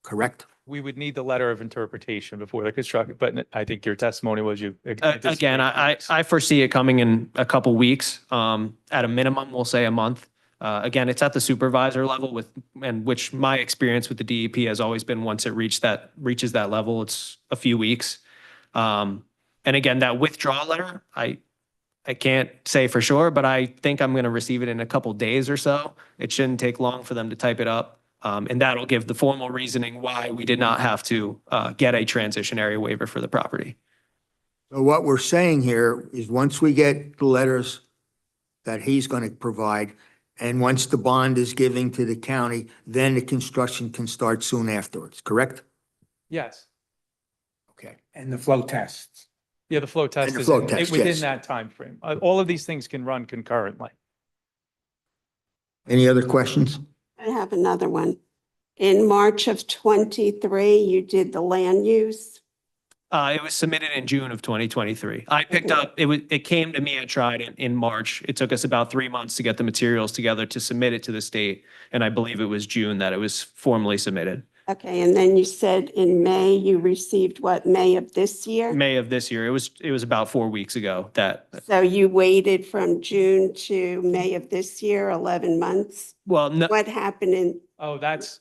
correct? We would need the letter of interpretation before the construction, but I think your testimony was you. Again, I foresee it coming in a couple weeks. At a minimum, we'll say a month. Again, it's at the supervisor level and which my experience with the DEP has always been once it reaches that level, it's a few weeks. And again, that withdrawal letter, I can't say for sure, but I think I'm going to receive it in a couple days or so. It shouldn't take long for them to type it up. And that'll give the formal reasoning why we did not have to get a transition area waiver for the property. So what we're saying here is once we get the letters that he's going to provide, and once the bond is given to the county, then the construction can start soon afterwards, correct? Yes. Okay. And the flow tests. Yeah, the flow test the is flow test, within yes. that time frame. All of these things can run concurrently. Any other questions? I have another one. In March of 23, you did the land use. It was submitted in June of 2023. I picked up, it came to me, I tried in March. It took us about 3 months to get the materials together to submit it to the state. And I believe it was June that it was formally submitted. Okay, and then you said in May, you received what, May of this year? May of this year. It was about 4 weeks ago that, So you waited from June to May of this year, 11 months? well, no, What happened in, Oh, that's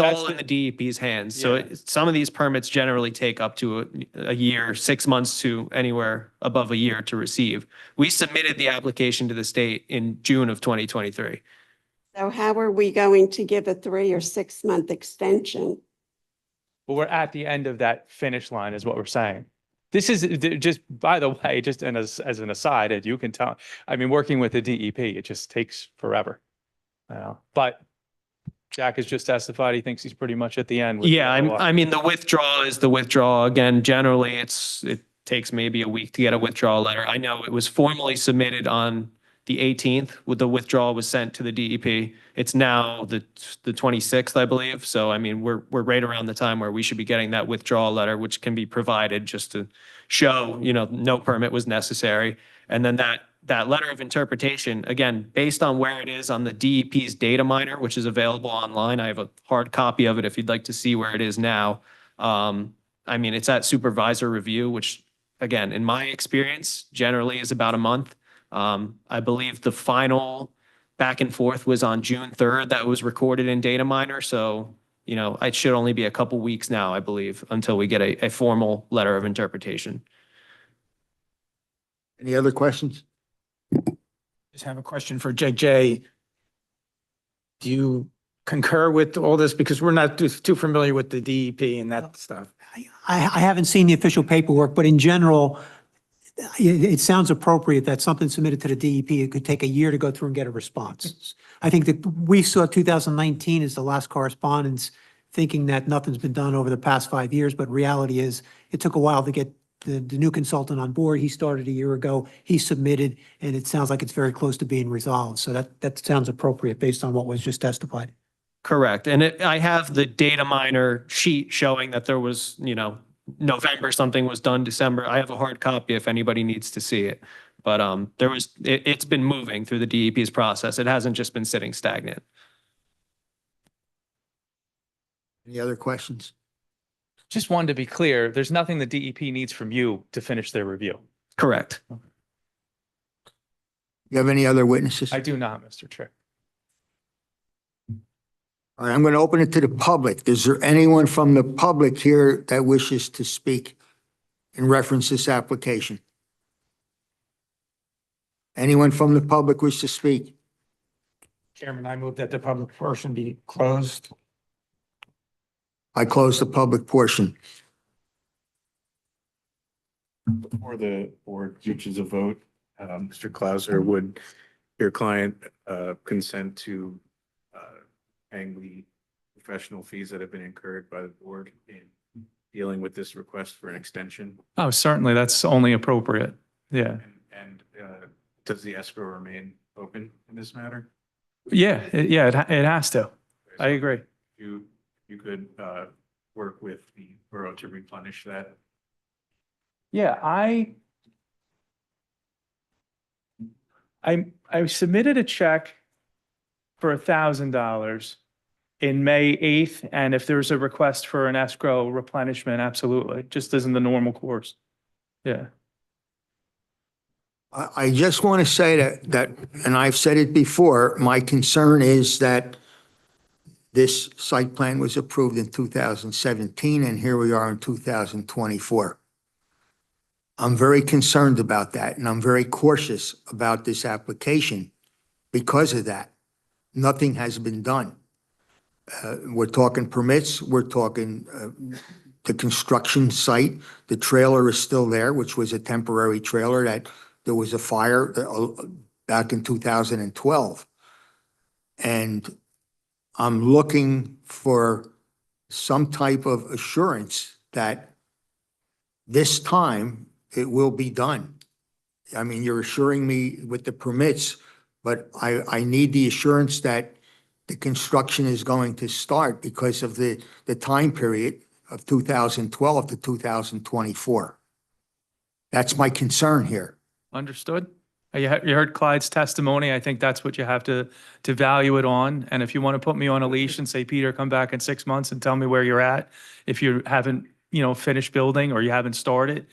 all in the DEP's hands. So Yeah. some of these permits generally take up to a year, 6 months to anywhere above a year to receive. We submitted the application to the state in June of 2023. so how are we going to give a 3 or 6 month extension? But we're at the end of that finish line is what we're saying. This is just, by the way, just as an aside, and you can tell, I mean, working with the DEP, it just takes forever. But Jack has just testified, he thinks he's pretty much at the end. with Yeah, the LOI. I mean, the withdrawal is the withdrawal. Again, generally, it takes maybe a week to get a withdrawal letter. I know it was formally submitted on the 18th, with the withdrawal was sent to the DEP. It's now the 26th, I believe. So, I mean, we're right around the time where we should be getting that withdrawal letter, which can be provided just to show, no permit was necessary. And then that letter of interpretation, again, based on where it is on the DEP's data miner, which is available online. I have a hard copy of it if you'd like to see where it is now. I mean, it's at supervisor review, which again, in my experience, generally is about a month. I believe the final back and forth was on June 3rd that was recorded in data miner. So, it should only be a couple weeks now, I believe, until we get a formal letter of interpretation. Any other questions? Just have a question for JJ. Do you concur with all this? Because we're not too familiar with the DEP and that stuff. I haven't seen the official paperwork, but in general, it sounds appropriate that something submitted to the DEP, it could take a year to go through and get a response. I think that we saw 2019 as the last correspondence, thinking that nothing's been done over the past 5 years, but reality is it took a while to get the new consultant on board. He started a year ago, he submitted, and it sounds like it's very close to being resolved. So that sounds appropriate based on what was just testified. Correct. And I have the data miner sheet showing that there was, November, something was done December. I have a hard copy if anybody needs to see it. But it's been moving through the DEP's process. It hasn't just been sitting stagnant. Any other questions? Just wanted to be clear, there's nothing the DEP needs from you to finish their review. Correct. You have any other witnesses? I do not, Mr. Chair. All right, I'm going to open it to the public. Is there anyone from the public here that wishes to speak in reference to this application? Anyone from the public wish to speak? Chairman, I move that the public portion be closed. I close the public portion. Before the board reaches a vote, Mr. Clauser, would your client consent to paying the professional fees that have been incurred by the board in dealing with this request for an extension? Oh, certainly, that's only appropriate. Yeah. And does the escrow remain open in this matter? Yeah, it has to. I agree. You could work with the borough to replenish that. Yeah, I submitted a check for $1,000 in May 8th, and if there's a request for an escrow replenishment, absolutely, just as in the normal course. Yeah. I just want to say that, and I've said it before, my concern is that this site plan was approved in 2017, and here we are in 2024. I'm very concerned about that, and I'm very cautious about this application because of that. Nothing has been done. We're talking permits, we're talking the construction site. The trailer is still there, which was a temporary trailer that there was a fire back in 2012. And I'm looking for some type of assurance that this time it will be done. I mean, you're assuring me with the permits, but I need the assurance that the construction is going to start because of the time period of 2012 to 2024. That's my concern here. Understood. You heard Clyde's testimony. I think that's what you have to value it on. And if you want to put me on a leash and say, Peter, come back in 6 months and tell me where you're at, if you haven't, finished building or you haven't started,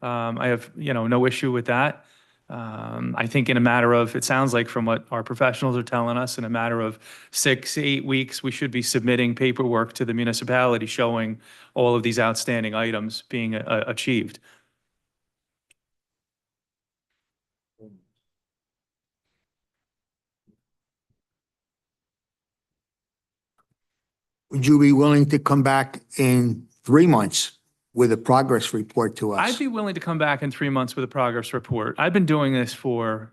I have, no issue with that. I think in a matter of, it sounds like from what our professionals are telling us, in a matter of 6 to 8 weeks, we should be submitting paperwork to the municipality showing all of these outstanding items being achieved. Would you be willing to come back in 3 months with a progress report to us? I'd be willing to come back in 3 months with a progress report. I've been doing this for,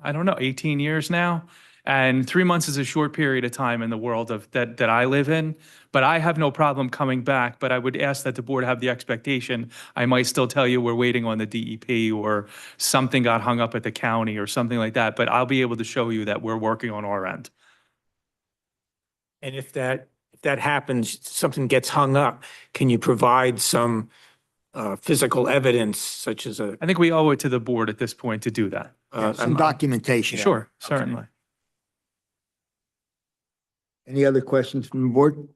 18 years now. And 3 months is a short period of time in the world of that I live in. But I have no problem coming back. But I would ask that the board have the expectation. I might still tell you we're waiting on the DEP or something got hung up at the county or something like that. But I'll be able to show you that we're working on our end. And if that happens, something gets hung up, can you provide some physical evidence such as I think we owe it to the board at this point to do that. Some documentation. Sure, certainly. Any other questions from the board?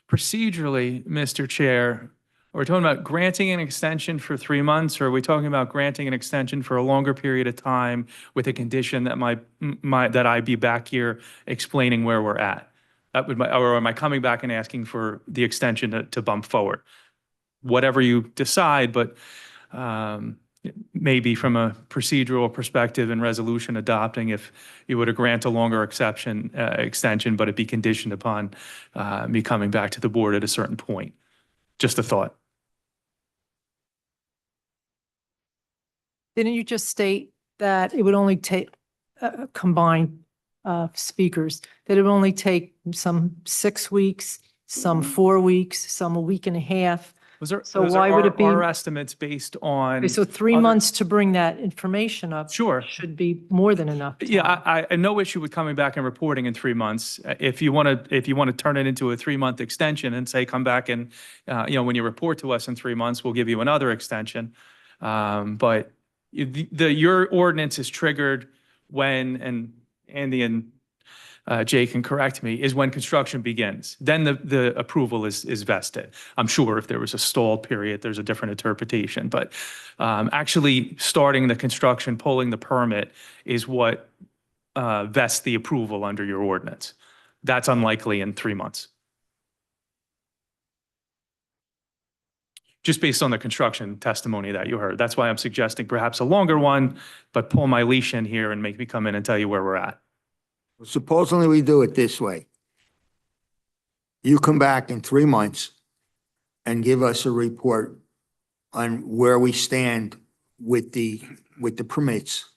Procedurally, Mr. Chair, are we talking about granting an extension for 3 months, or are we talking about granting an extension for a longer period of time with a condition that that I be back here explaining where we're at? Or am I coming back and asking for the extension to bump forward? Whatever you decide, but maybe from a procedural perspective and resolution adopting, if you were to grant a longer extension, but it be conditioned upon me coming back to the board at a certain point. Just a thought. Didn't you just state that it would only take combined speakers, that it would only take some 6 weeks, some 4 weeks, some a week and a half? So why would it be? Our estimates based on. Okay, so 3 months to bring that information up. Sure. Should be more than enough. Yeah, I no issue with coming back and reporting in 3 months. If you want to turn it into a 3-month extension and say, come back and, when you report to us in 3 months, we'll give you another extension. But your ordinance is triggered when, and Andy and Jay can correct me, is when construction begins. Then the approval is vested. I'm sure if there was a stall period, there's a different interpretation. But actually starting the construction, pulling the permit is what vests the approval under your ordinance. That's unlikely in 3 months. Just based on the construction testimony that you heard. That's why I'm suggesting perhaps a longer one, but pull my leash in here and make me come in and tell you where we're at. Supposedly we do it this way. You come back in 3 months and give us a report on where we stand with the permits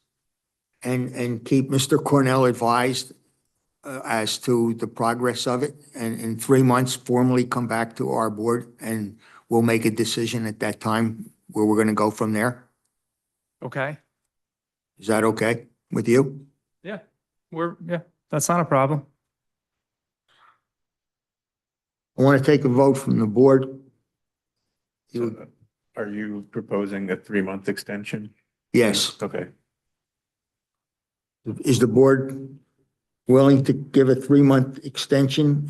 and keep Mr. Cornell advised as to the progress of it, and in 3 months formally come back to our board, and we'll make a decision at that time where we're going to go from there. Okay. Is that okay with you? Yeah, that's not a problem. I want to take a vote from the board. So, are you proposing a 3-month extension? Yes. Okay. Is the board willing to give a 3-month extension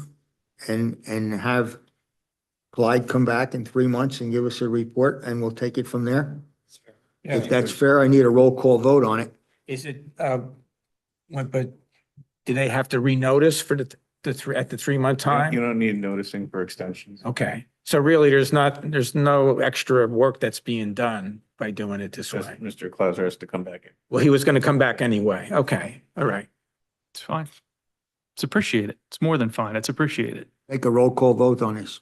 and have Clyde come back in 3 months and give us a report, and we'll take it from there? If that's fair, I need a roll call vote on it. Is it, but do they have to renotice for the 3-month time? You don't need noticing for extensions. Okay, so really, there's no extra work that's being done by doing it this Just way. Mr. Clauser has to come back in. Well, he was going to come back anyway. Okay, all right. It's fine. It's appreciated. It's more than fine. It's appreciated. Take a roll call vote on this.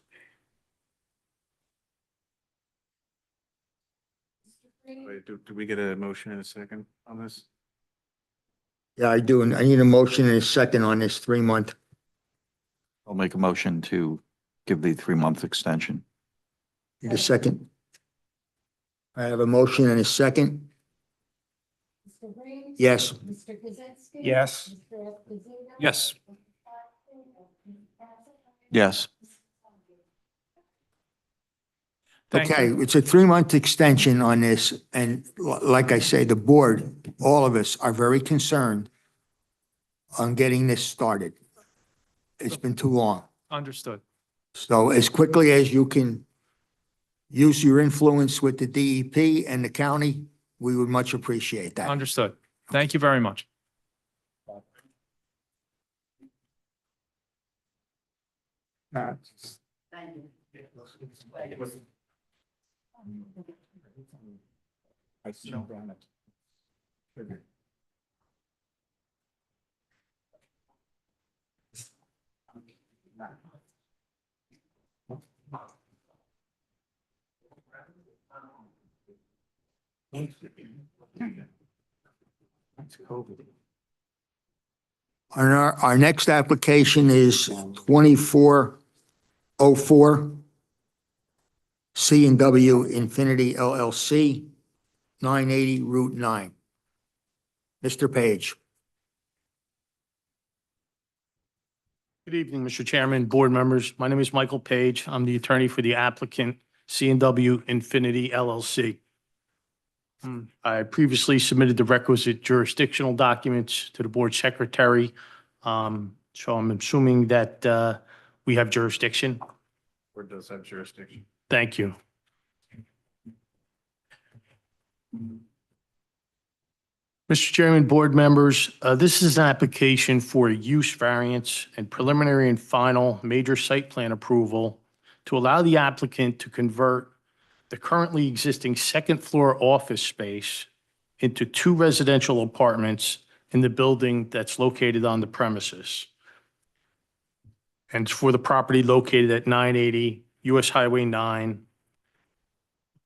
Wait, do we get a motion in a second on this? Yeah, I do, and I need a motion and a second on this 3-month. I'll make a motion to give the 3-month extension. Need a second? I have a motion and a second. Yes. Yes. Yes. Yes. Thank Okay, you. it's a 3-month extension on this, and like I say, the board, all of us are very concerned on getting this started. It's been too long. Understood. So as quickly as you can use your influence with the DEP and the county, we would much appreciate that. Understood. Thank you very much. Our next application is 2404 C&W Infinity LLC, 980 Route 9. Mr. Page. Good evening, Mr. Chairman, board members. My name is Michael Page. I'm the attorney for the applicant, C&W Infinity LLC. I previously submitted the requisite jurisdictional documents to the board secretary. So I'm assuming that we have jurisdiction. Or does have jurisdiction? Thank you. Mr. Chairman, board members, this is an application for a use variance and preliminary and final major site plan approval to allow the applicant to convert the currently existing second-floor office space into 2 residential apartments in the building that's located on the premises. And it's for the property located at 980 US Highway 9,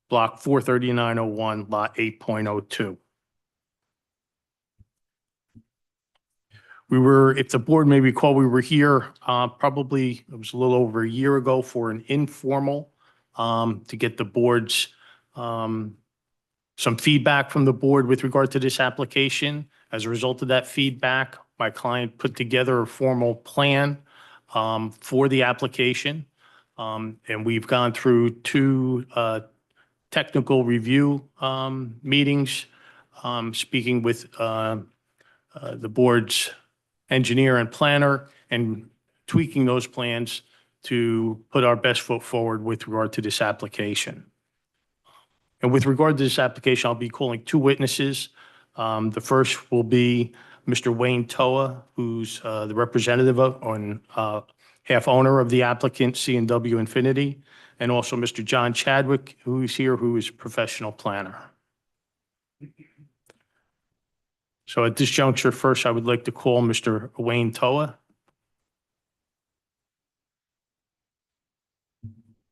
Block 43901, Lot 8.02. If the board may recall, we were here probably, it was a little over a year ago for an informal to get the board's, some feedback from the board with regard to this application. As a result of that feedback, my client put together a formal plan for the application. And we've gone through 2 technical review meetings, speaking with the board's engineer and planner and tweaking those plans to put our best foot forward with regard to this application. And with regard to this application, I'll be calling 2 witnesses. The first will be Mr. Wayne Toa, who's the representative of, on half owner of the applicant, C&W Infinity, and also Mr. John Chadwick, who is here, who is a professional planner. So at this juncture, first, I would like to call Mr. Wayne Toa.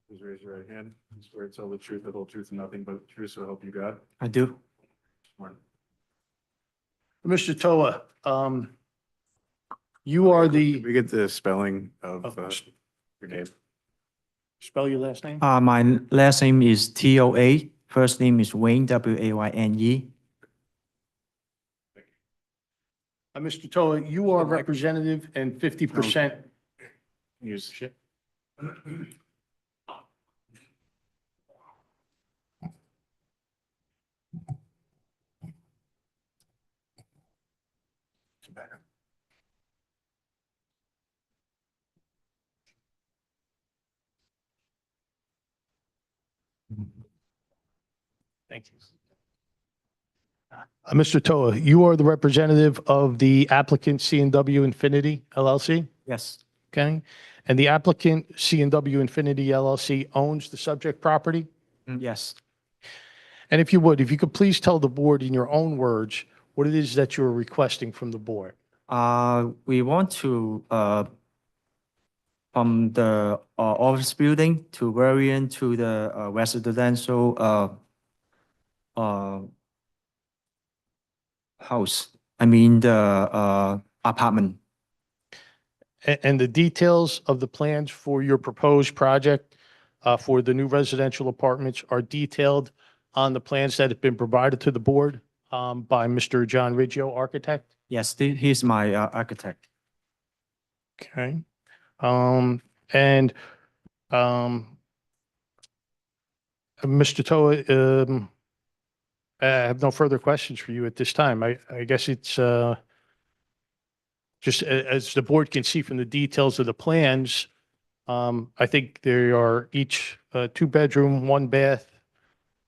Please raise your right hand. You swear to tell the truth, the whole truth, and nothing but the truth, so help you God. I do. Mr. Toa, You are the, Can we get the spelling of your name? spell your last name? My last name is Toa. First name is Wayne, Wayne. Mr. Toa, you are representative and 50%. Use. Thank you. Mr. Toa, you are the representative of the applicant C&W Infinity LLC, Yes. okay? And the applicant C&W Infinity LLC owns the subject property? Yes. And if you would, if you could please tell the board in your own words what it is that you're requesting from the board. We want to, from the office building to variant to the residential house. I mean, the apartment. And the details of the plans for your proposed project for the new residential apartments are detailed on the plans that have been provided to the board by Mr. John Riggio, architect? Yes, he's my architect. Okay. And Mr. Toa, I have no further questions for you at this time. I guess it's just as the board can see from the details of the plans, I think there are each 2-bedroom, 1-bath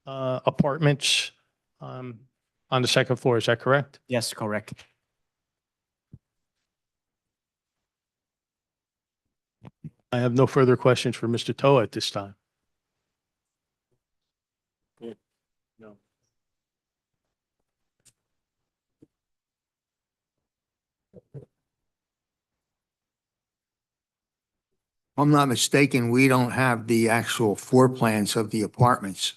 apartments on the second floor. Is that correct? Yes, correct. I have no further questions for Mr. Toa at this time. No. If I'm not mistaken, we don't have the actual floor plans of the apartments.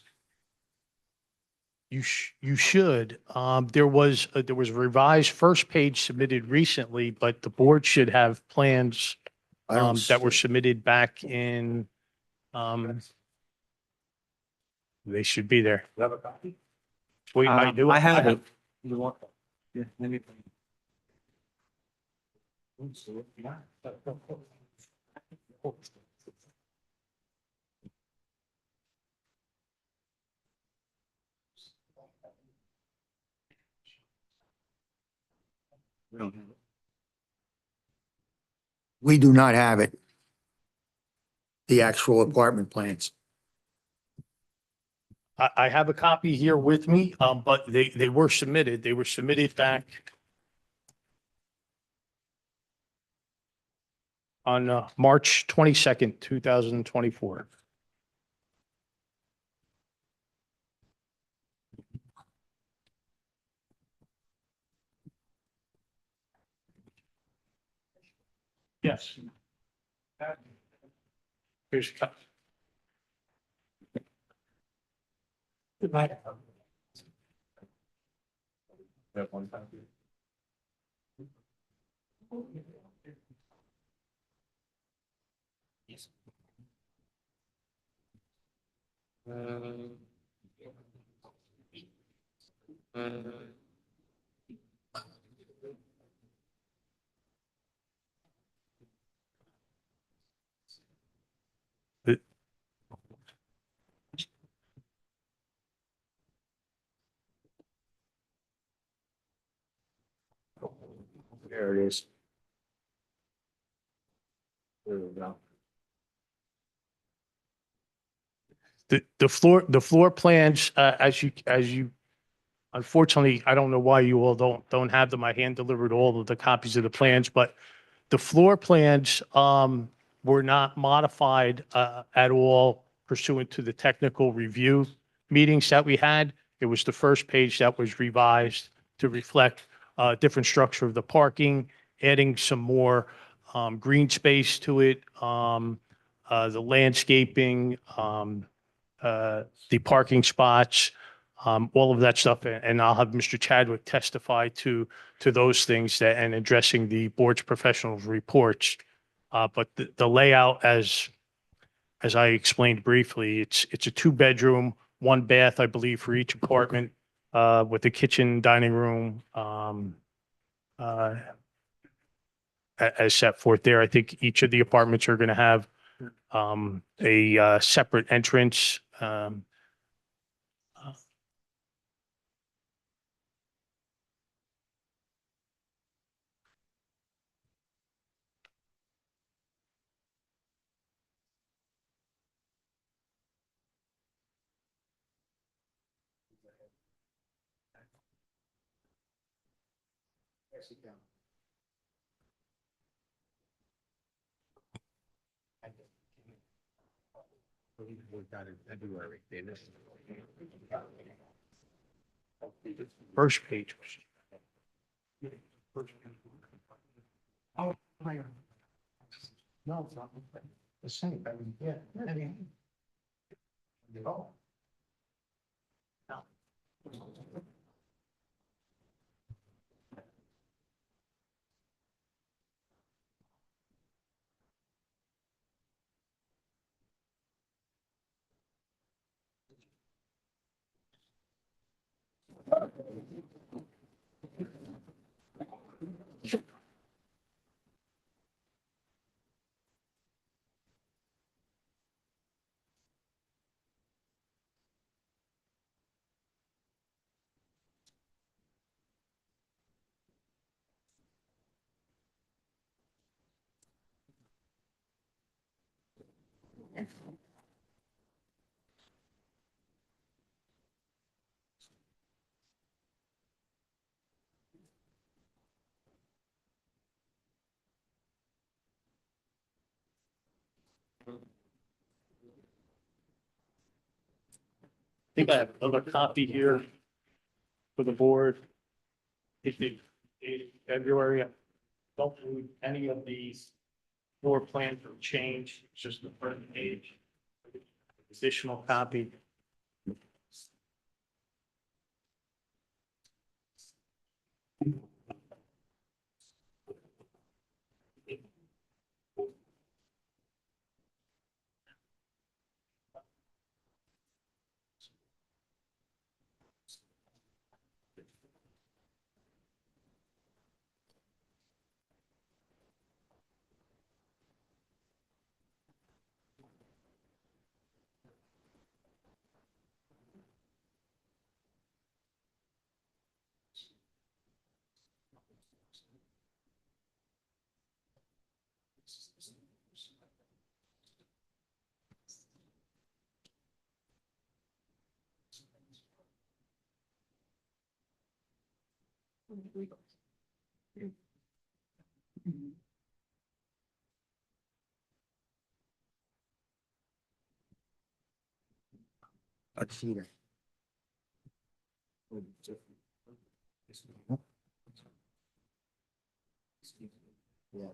You should. There was a revised first page submitted recently, but the board should have plans I don't that were submitted back in, they should be there. You have a copy? Wait, I do. I have it. You want? Yeah, let me. We don't have it. We do not have it. The actual apartment plans. I have a copy here with me, but they were submitted. They were submitted back on March 22nd, 2024. Yes. Here's a copy. We have one copy. There it is. There we go. The floor plans, as you, unfortunately, I don't know why you all don't have them. I hand delivered all of the copies of the plans, but the floor plans, were not modified, at all pursuant to the technical review meetings that we had. It was the first page that was revised to reflect, different structure of the parking, adding some more, green space to it, the landscaping, the parking spots, all of that stuff. And I'll have Mr. Chadwick testify to those things that, and addressing the board's professionals' reports. But the layout, as I explained briefly, it's a 2-bedroom, 1 bath, I believe, for each apartment, with a kitchen, dining room, as set forth there. I think each of the apartments are going to have a separate entrance. First page. Oh, no, it's not the same. I mean, yeah. Oh. I think I have another copy here for the board. If it, in February, I don't believe any of these floor plans are changed, it's just the first page. Additional copy. Let's see that. Yeah.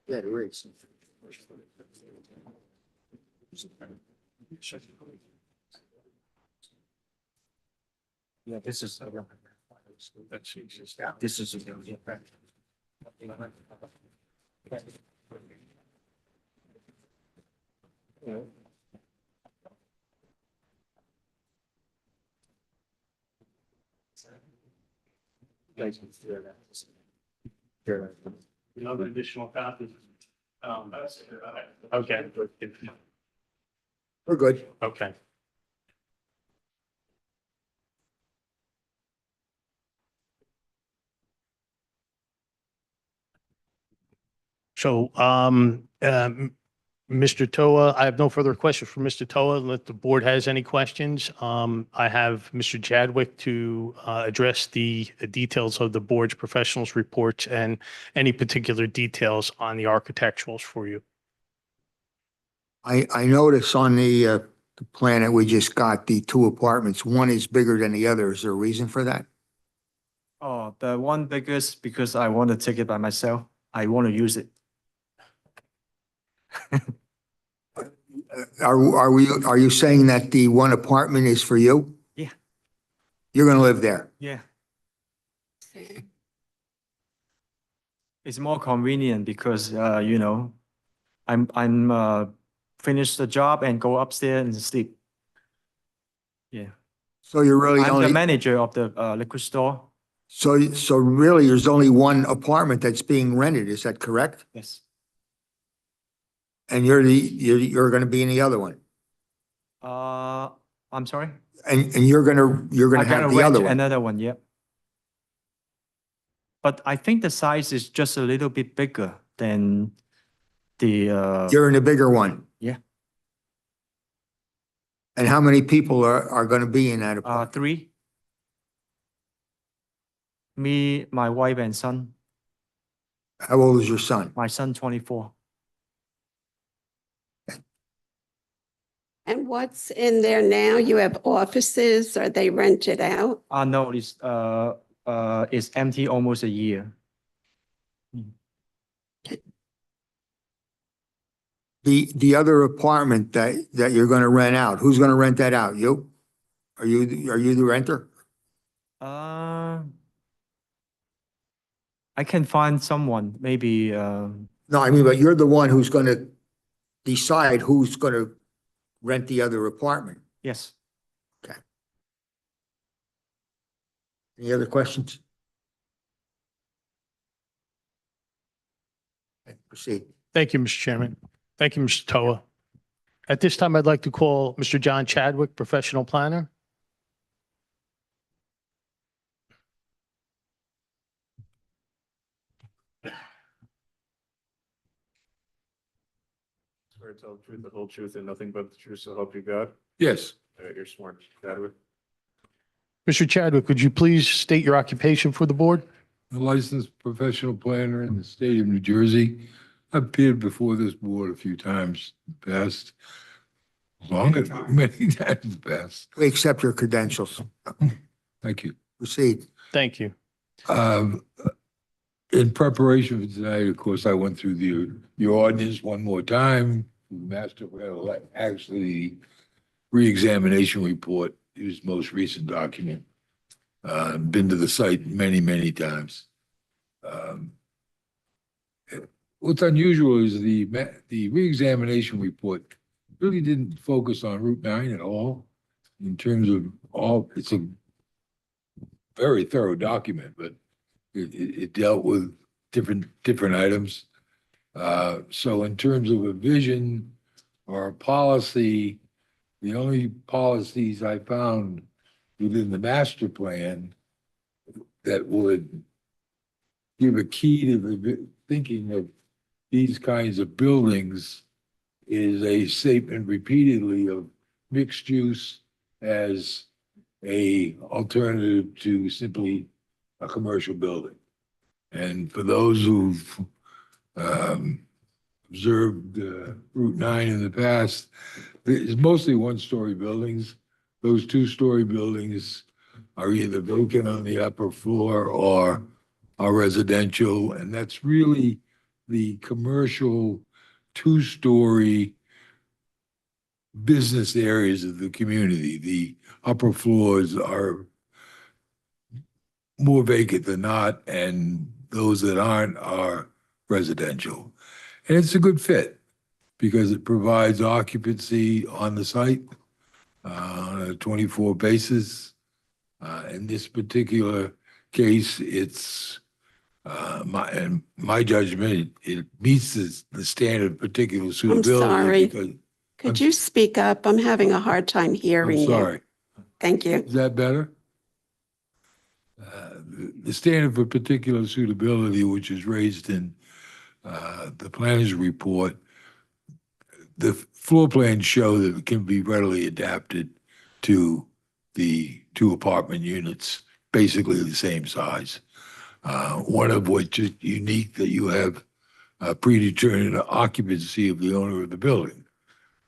Yeah, there is. Yeah, this is. This is. Another additional copy. Okay. We're good. Okay. So, Mr. Toa, I have no further questions for Mr. Toa, unless the board has any questions. I have Mr. Chadwick to address the details of the board's professionals reports and any particular details on the architecturals for you. I notice on the plan that we just got, the two apartments, one is bigger than the other. Is there a reason for that? Oh, the one biggest because I want to take it by myself. I want to use it. Are you saying that the one apartment is for you? Yeah. You're gonna live there? Yeah. It's more convenient because, I'm finish the job and go upstairs and sleep. Yeah. So you're really I'm the only, manager of the liquor store. so really, there's only one apartment that's being rented, is that correct? Yes. And you're gonna be in the other one? I'm sorry? And you're gonna I have gotta the other rent one? another one, yep. But I think the size is just a little bit bigger than the, You're in the bigger one? yeah. And how many people are gonna be in that apartment? 3. Me, my wife and son. How old is your son? My son 24. And what's in there now? You have offices? Are they rented out? No, it's empty almost a year. The other apartment that you're gonna rent out, who's gonna rent that out? You? Are you the renter? I can find someone, maybe, No, I mean, but you're the one who's gonna decide who's gonna rent the other apartment. yes. Any other questions? Okay, proceed. Thank you, Mr. Chairman. Thank you, Mr. Toa. At this time, I'd like to call Mr. John Chadwick, professional planner. Swear to tell the truth, the whole truth, and nothing but the truth, so help you God. Yes. All right, you're sworn. Chadwick. Mr. Chadwick, would you please state your occupation for the board? A licensed professional planner in the state of New Jersey. I've appeared before this board a few times in the past. Many times in the past. We accept your credentials. Thank you. Proceed. Thank you. In preparation for tonight, of course, I went through the ordinance one more time. Master, actually, re-examination report, his most recent document. Been to the site many, many times. What's unusual is the re-examination report really didn't focus on Route 9 at all in terms of it's a very thorough document, but it dealt with different items. So in terms of a vision or a policy, the only policies I found within the master plan that would give a key to the thinking of these kinds of buildings is a statement repeatedly of mixed use as a alternative to simply a commercial building. And for those who've observed Route 9 in the past, it's mostly one-story buildings. Those two-story buildings are either vacant on the upper floor or are residential, and that's really the commercial two-story business areas of the community. The upper floors are more vacant than not, and those that aren't are residential. And it's a good fit because it provides occupancy on the site on a 24 basis. In this particular case, it's, in my judgment, it meets the standard of particular I'm suitability. sorry. Because Could you speak up? I'm having a hard time hearing I'm you. sorry. Thank you. Is that better? The standard for particular suitability, which is raised in the planner's report, the floor plans show that it can be readily adapted to the two apartment units, basically the same size. One of which is unique, that you have predetermined occupancy of the owner of the building.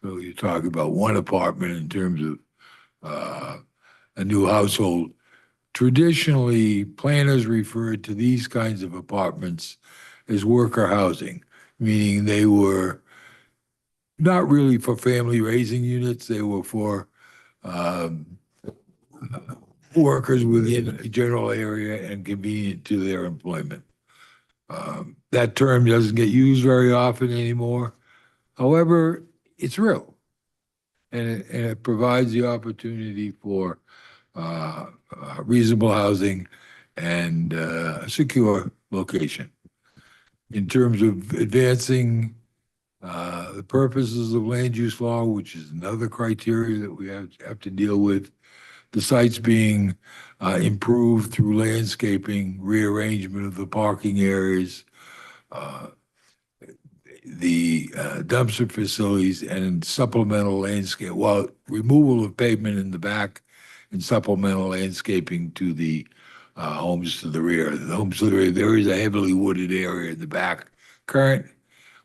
So you're talking about one apartment in terms of a new household. Traditionally, planners referred to these kinds of apartments as worker housing, meaning they were not really for family raising units. They were for workers within a general area and convenient to their employment. That term doesn't get used very often anymore. However, it's real. And it provides the opportunity for reasonable housing and a secure location. In terms of advancing the purposes of land use law, which is another criteria that we have to deal with, the site's being improved through landscaping, rearrangement of the parking areas, the dumpster facilities, and supplemental landscape, well, removal of pavement in the back and supplemental landscaping to the homes to the rear. The homes to the rear, there is a heavily wooded area in the back.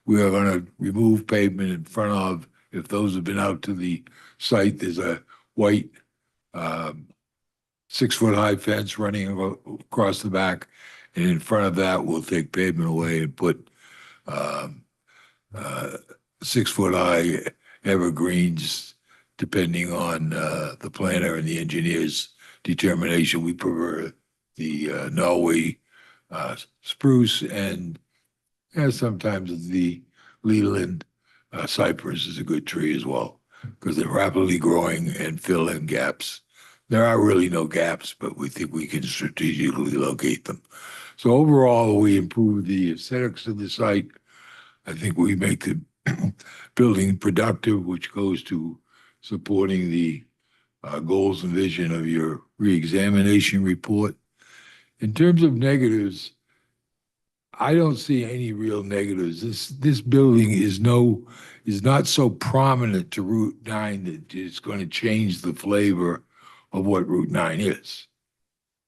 We are going to remove pavement in front of, if those have been out to the site, there's a white 6-foot-high fence running across the back. And in front of that, we'll take pavement away and put 6-foot-high evergreens, depending on the planner and the engineer's determination. We prefer the Norway spruce and sometimes the Leland cypress is a good tree as well, because they're rapidly growing and fill in gaps. There are really no gaps, but we think we can strategically locate them. So overall, we improve the aesthetics of the site. I think we make the building productive, which goes to supporting the goals and vision of your reexamination report. In terms of negatives, I don't see any real negatives. This building is not so prominent to Route 9 that it's going to change the flavor of what Route 9 is.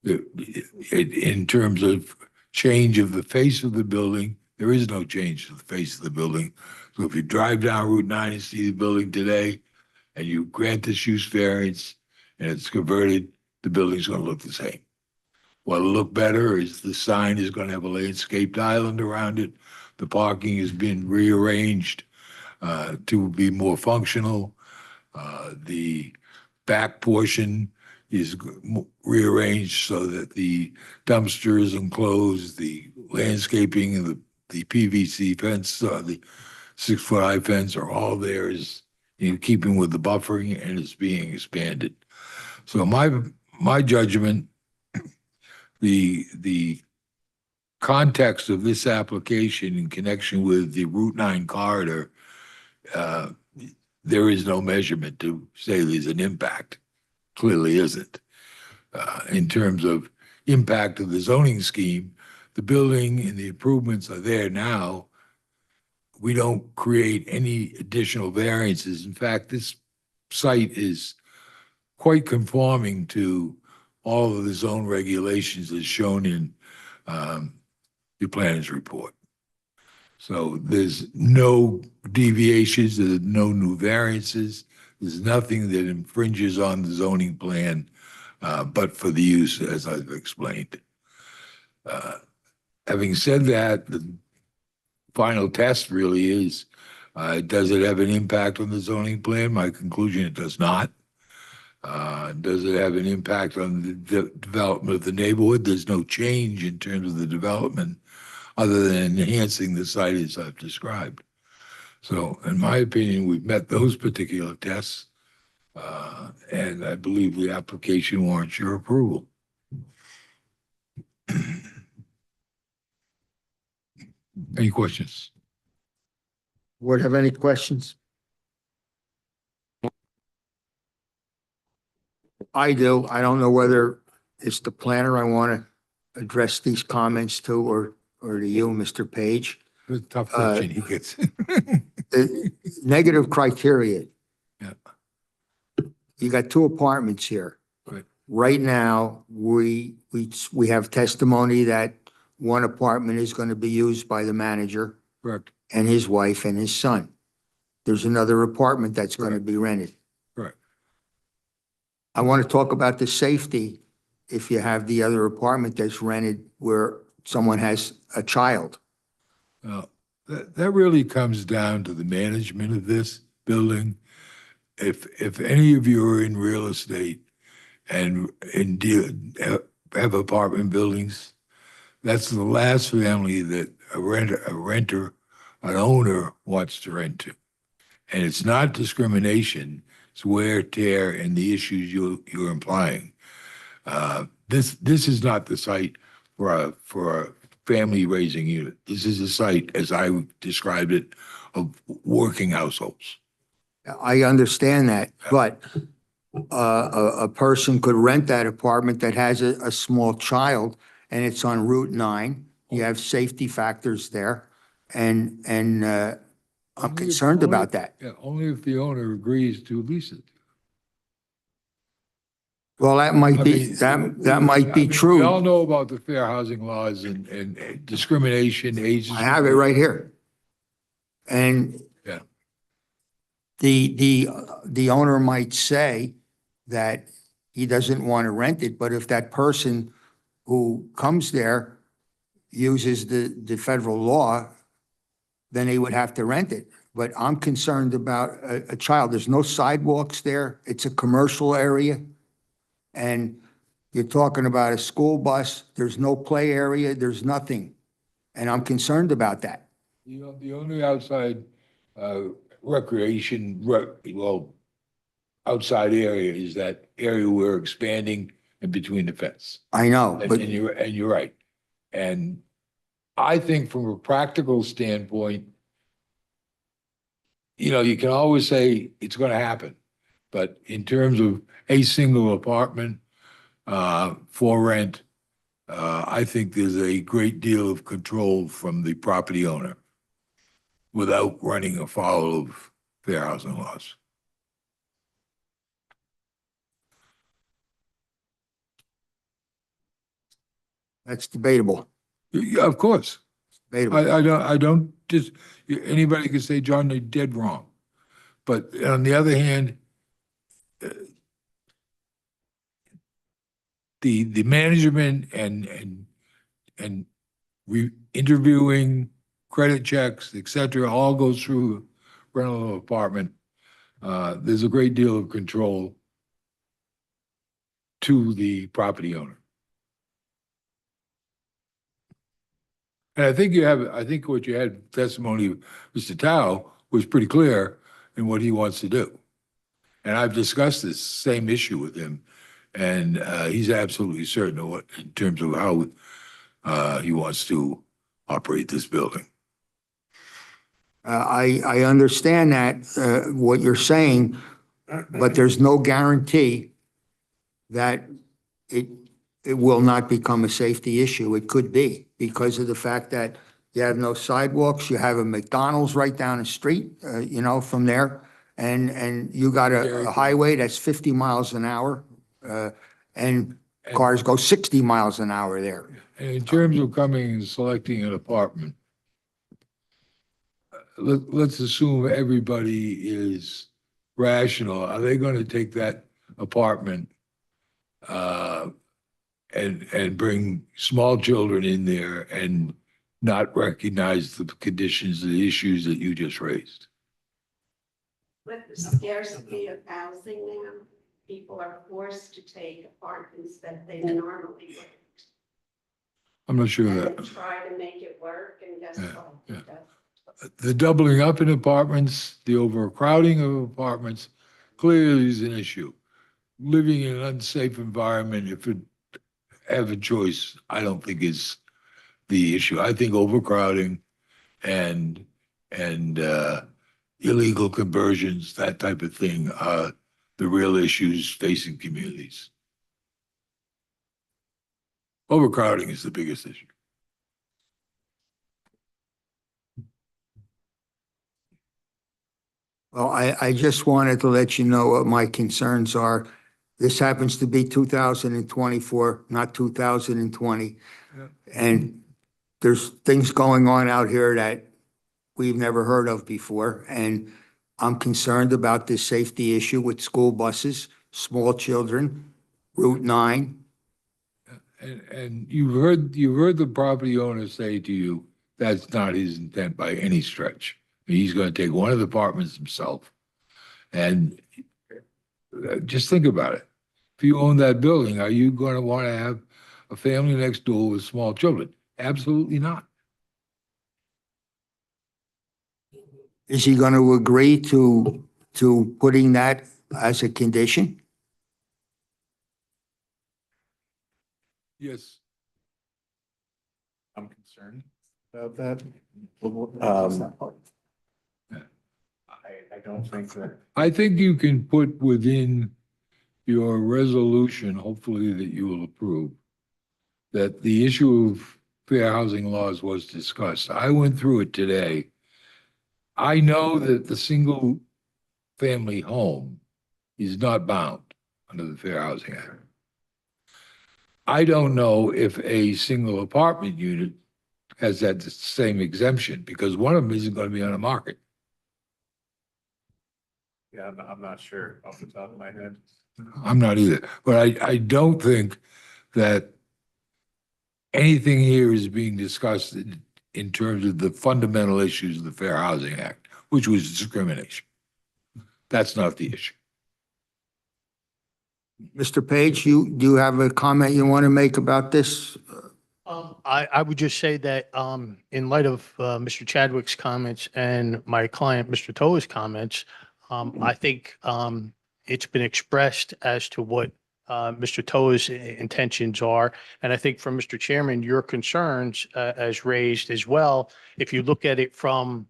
In terms of change of the face of the building, there is no change to the face of the building. So if you drive down Route 9 and see the building today, and you grant this use variance, and it's converted, the building's going to look the same. What'll look better is the sign is going to have a landscaped island around it. The parking has been rearranged to be more functional. The back portion is rearranged so that the dumpster is enclosed, the landscaping and the PVC fence, the 6-foot-high fence are all there, is in keeping with the buffering, and it's being expanded. So my judgment, the context of this application in connection with the Route 9 corridor, there is no measurement to say there's an impact. Clearly isn't. In terms of impact of the zoning scheme, the building and the improvements are there now. We don't create any additional variances. In fact, this site is quite conforming to all of the zone regulations as shown in the planner's report. So there's no deviations, there's no new variances, there's nothing that infringes on the zoning plan, but for the use as I've explained. Having said that, the final test really is, does it have an impact on the zoning plan? My conclusion, it does not. Does it have an impact on the development of the neighborhood? There's no change in terms of the development other than enhancing the site as I've described. So in my opinion, we've met those particular tests, and I believe the application warrants your approval. Any questions? Board have any questions? I do. I don't know whether it's the planner I want to address these comments to or to you, Mr. Page. It's a tough question he gets. The negative criteria. Yeah. You got two apartments here. Right. Right now, we have testimony that one apartment is going to be used by the manager Correct. and his wife and his son. There's another apartment that's going to be rented. Correct. I want to talk about the safety if you have the other apartment that's rented where someone has a child. That really comes down to the management of this building. If any of you are in real estate and have apartment buildings, that's the last family that a renter, an owner wants to rent to. And it's not discrimination, it's wear, tear, and the issues you're implying. This is not the site for a family raising unit. This is a site, as I described it, of working households. I understand that, but a person could rent that apartment that has a small child and it's on Route 9. You have safety factors there. And I'm concerned about that. Yeah, only if the owner agrees to lease it. Well, that might be, that might be We all true. know about the fair housing laws and discrimination, age. I have it right here. And Yeah. the owner might say that he doesn't want to rent it, but if that person who comes there uses the federal law, then they would have to rent it. But I'm concerned about a child. There's no sidewalks there. It's a commercial area. And you're talking about a school bus. There's no play area. There's nothing. And I'm concerned about that. The only outside recreation, outside area is that area we're expanding in between the fence. I know, And but you're right. And I think from a practical standpoint, you can always say it's going to happen. But in terms of a single apartment for rent, I think there's a great deal of control from the property owner without running afoul of fair housing laws. that's debatable. Yeah, of course. Debatable. I don't just, anybody can say, John, they're dead wrong. But on the other hand, the management and interviewing, credit checks, et cetera, all goes through rental apartment. There's a great deal of control to the property owner. And I think what you had testimony of Mr. Tao was pretty clear in what he wants to do. And I've discussed this same issue with him, and he's absolutely certain of what, in terms of how he wants to operate this building. I understand that, what you're saying, but there's no guarantee that it will not become a safety issue. It could be because of the fact that you have no sidewalks, you have a McDonald's right down the street, from there. And you got a highway that's 50 miles an hour, and cars go 60 miles an hour there. And in terms of coming and selecting an apartment, let's assume everybody is rational. Are they going to take that apartment and bring small children in there and not recognize the conditions, the issues that you just raised? With the scarcity of housing now, people are forced to take apartments that they normally wouldn't. I'm not sure And that. they try to make it work, and guess what? It doesn't. The doubling up in apartments, the overcrowding of apartments clearly is an issue. Living in an unsafe environment, have a choice, I don't think is the issue. I think overcrowding and, illegal conversions, that type of thing, are the real issues facing communities. Overcrowding is the biggest issue. Well, I just wanted to let you know what my concerns are. This happens to be 2024, not 2020. And there's things going on out here that we've never heard of before. And I'm concerned about this safety issue with school buses, small children, Route 9. And you've heard the property owner say to you, that's not his intent by any stretch. He's gonna take one of the apartments himself. And just think about it. If you own that building, are you gonna wanna have a family next door with small children? Absolutely not. Is he going to agree to putting that as a condition? Yes. I'm concerned about that. I don't think that. I think you can put within your resolution, hopefully that you will approve, that the issue of fair housing laws was discussed. I went through it today. I know that the single family home is not bound under the Fair Housing Act. I don't know if a single apartment unit has that same exemption because one of them isn't going to be on the market. Yeah, I'm not sure off the top of my head. I'm not either, but I don't think that anything here is being discussed in terms of the fundamental issues of the Fair Housing Act, which was discrimination. That's not the issue. Mr. Page, do you have a comment you want to make about this? I would just say that, in light of, Mr. Chadwick's comments and my client, Mr. Toa's comments, I think, it's been expressed as to what, Mr. Toa's intentions are. And I think from Mr. Chairman, your concerns, as raised as well, if you look at it from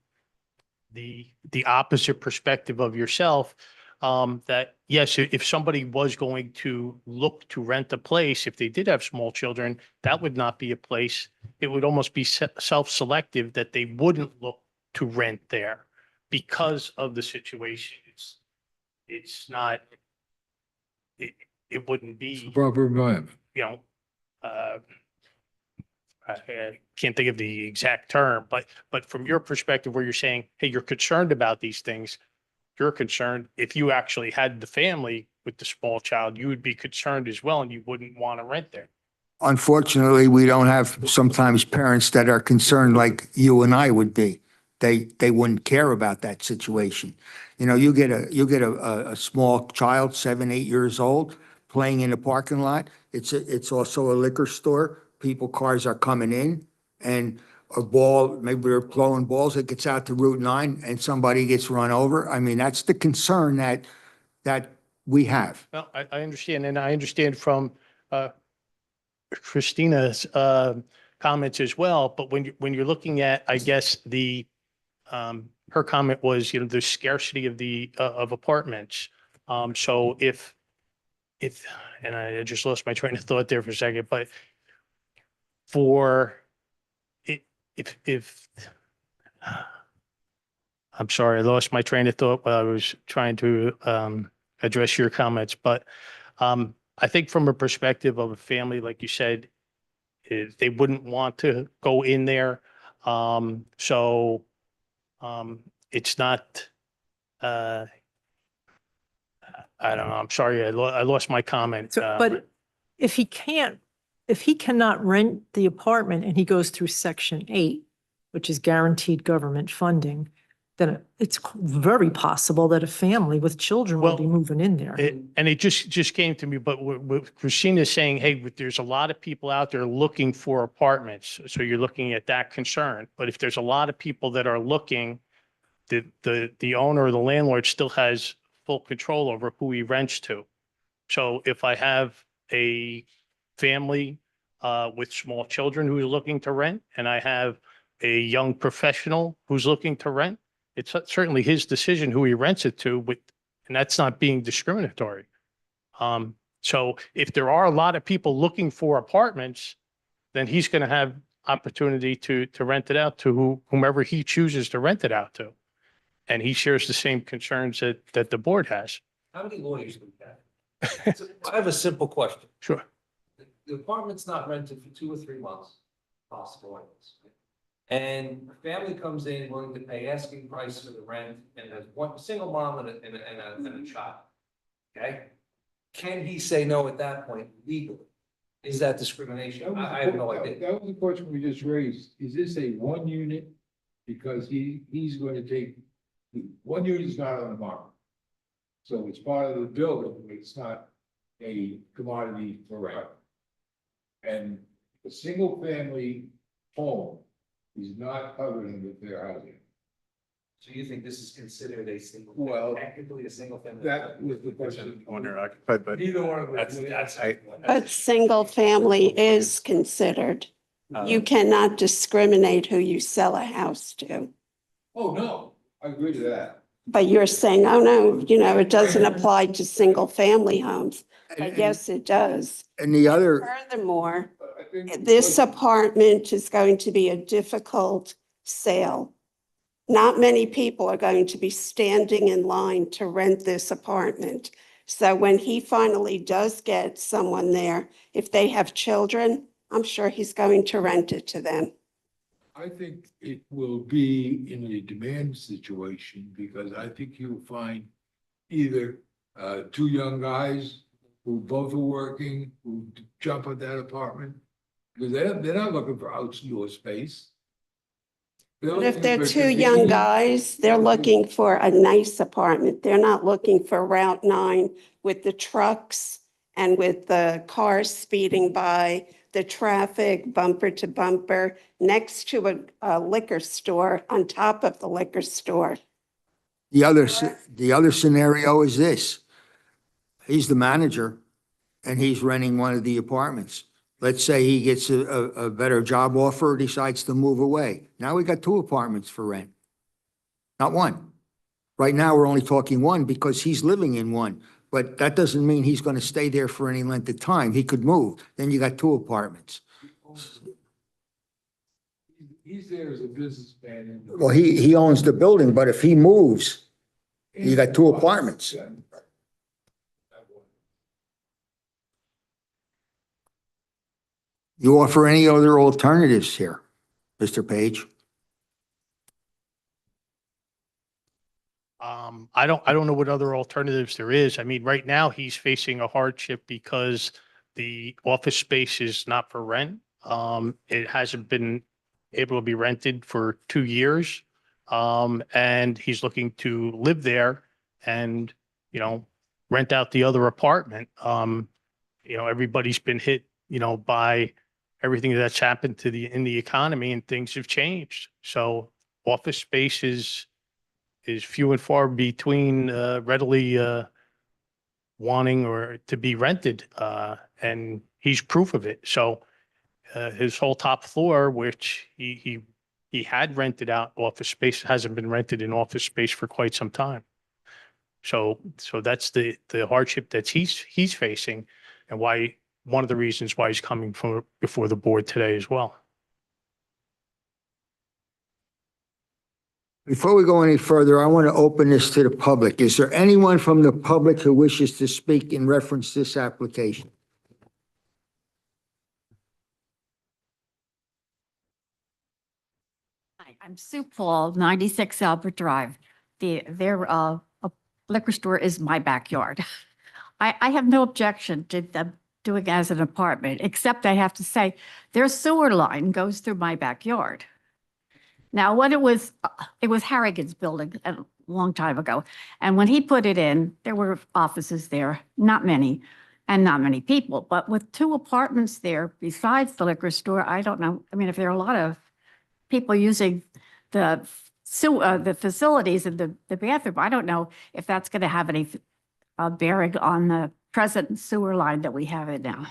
the opposite perspective of yourself, that yes, if somebody was going to look to rent a place, if they did have small children, that would not be a place. It would almost be self-selective that they wouldn't look to rent there because of the situation. It's not, it wouldn't be, Proper environment. you know, I can't think of the exact term, but from your perspective where you're saying, hey, you're concerned about these things, you're concerned, if you actually had the family with the small child, you would be concerned as well and you wouldn't want to rent there. Unfortunately, we don't have sometimes parents that are concerned like you and I would be. They wouldn't care about that situation. You know, you get a small child, 7, 8 years old, playing in a parking lot. It's also a liquor store. Cars are coming in and a ball, maybe they're throwing balls, it gets out to Route 9 and somebody gets run over. I mean, that's the concern that we have. Well, I understand, and I understand from Christina's comments as well, but when you're looking at, I guess, her comment was, you know, the scarcity of of apartments. So if, and I just lost my train of thought there for a second, but if I'm sorry, I lost my train of thought while I was trying to address your comments, but I think from a perspective of a family, like you said, they wouldn't want to go in there. So it's not, I don't know, I'm sorry, I lost my comment. But if he cannot rent the apartment and he goes through Section 8, which is guaranteed government funding, then it's very possible that a family with children will be moving in there. And it just came to me, but what Christina's saying, hey, there's a lot of people out there looking for apartments. So you're looking at that concern. But if there's a lot of people that are looking, the owner or the landlord still has full control over who he rents to. So if I have a family with small children who's looking to rent, and I have a young professional who's looking to rent. It's certainly his decision who he rents it to, and that's not being discriminatory. So if there are a lot of people looking for apartments, then he's going to have opportunity to rent it out to whomever he chooses to rent it out to. And he shares the same concerns that the board has. How many lawyers do we have? So I have a simple question. Sure. The apartment's not rented for 2 or 3 months, possible. And a family comes in willing to pay asking price for the rent and has one single mom and a child. Okay? Can he say no at that point legally? Is that discrimination? I have no idea. That was the question we just raised. Is this a one unit? Because he's going to take, one unit is not on the market. So it's part of the building, but it's not a commodity for rent. And a single family home is not covered under fair housing. So you think this is considered a single? Well, technically a single family? That was the question. Owner occupied, but Neither one of that's, I, But single family is considered. You cannot discriminate who you sell a house to. Oh, no, I agree to that. But you're saying, oh, no, it doesn't apply to single family homes. But yes, it does. And the other, Furthermore, I think this apartment is going to be a difficult sale. Not many people are going to be standing in line to rent this apartment. So when he finally does get someone there, if they have children, I'm sure he's going to rent it to them. I think it will be in a demand situation because I think you'll find either two young guys who both are working, who jump at that apartment. Because they're not looking for outdoor space. But if they're two young guys, they're looking for a nice apartment. They're not looking for Route 9 with the trucks and with the cars speeding by, the traffic bumper to bumper, next to a liquor store, on top of the liquor store. the other scenario is this. He's the manager and he's renting one of the apartments. Let's say he gets a better job offer, decides to move away. Now we got 2 apartments for rent, not one. Right now, we're only talking one because he's living in one, but that doesn't mean he's going to stay there for any length of time. He could move. Then you got 2 apartments. He's there as a businessman. Well, he owns the building, but if he moves, you got 2 apartments. You offer any other alternatives here, Mr. Page? I don't know what other alternatives there is. I mean, right now he's facing a hardship because the office space is not for rent. It hasn't been able to be rented for 2 years. And he's looking to live there and, rent out the other apartment. Everybody's been hit, by everything that's happened in the economy, and things have changed. So office space is few and far between, readily wanting or to be rented, and he's proof of it. So his whole top floor, which he had rented out office space, hasn't been rented in office space for quite some time. So that's the hardship that he's facing, and why, one of the reasons why he's coming before the board today as well. Before we go any further, I want to open this to the public. Is there anyone from the public who wishes to speak in reference to this application? Hi, I'm Sue Paul, 96 Albert Drive. Their liquor store is my backyard. I have no objection to them doing it as an apartment, except I have to say their sewer line goes through my backyard. Now, when it was Harrigan's building a long time ago, and when he put it in, there were offices there, not many, and not many people. But with 2 apartments there besides the liquor store, I don't know. I mean, if there are a lot of people using the facilities and the bathroom, I don't know if that's going to have any bearing on the present sewer line that we have it now.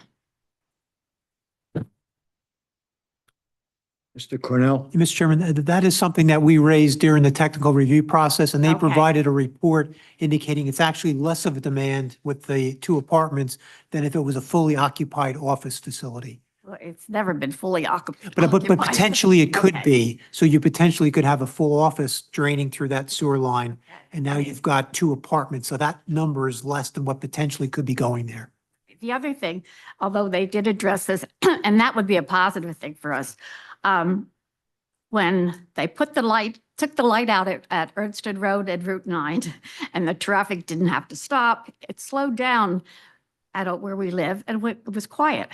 Mr. Cornell? Mr. Chairman, that is something that we raised during the technical review process, and they Okay. provided a report indicating it's actually less of a demand with the two apartments than if it was a fully occupied office facility. Well, it's never been fully occupied. But potentially it could Okay. be. So you potentially could have a full office draining through that sewer line, and now you've got two apartments. So that number is less than what potentially could be going there. The other thing, although they did address this, and that would be a positive thing for us, when they took the light out at Ernston Road and Route 9, and the traffic didn't have to stop, it slowed down at where we live, and it was quiet.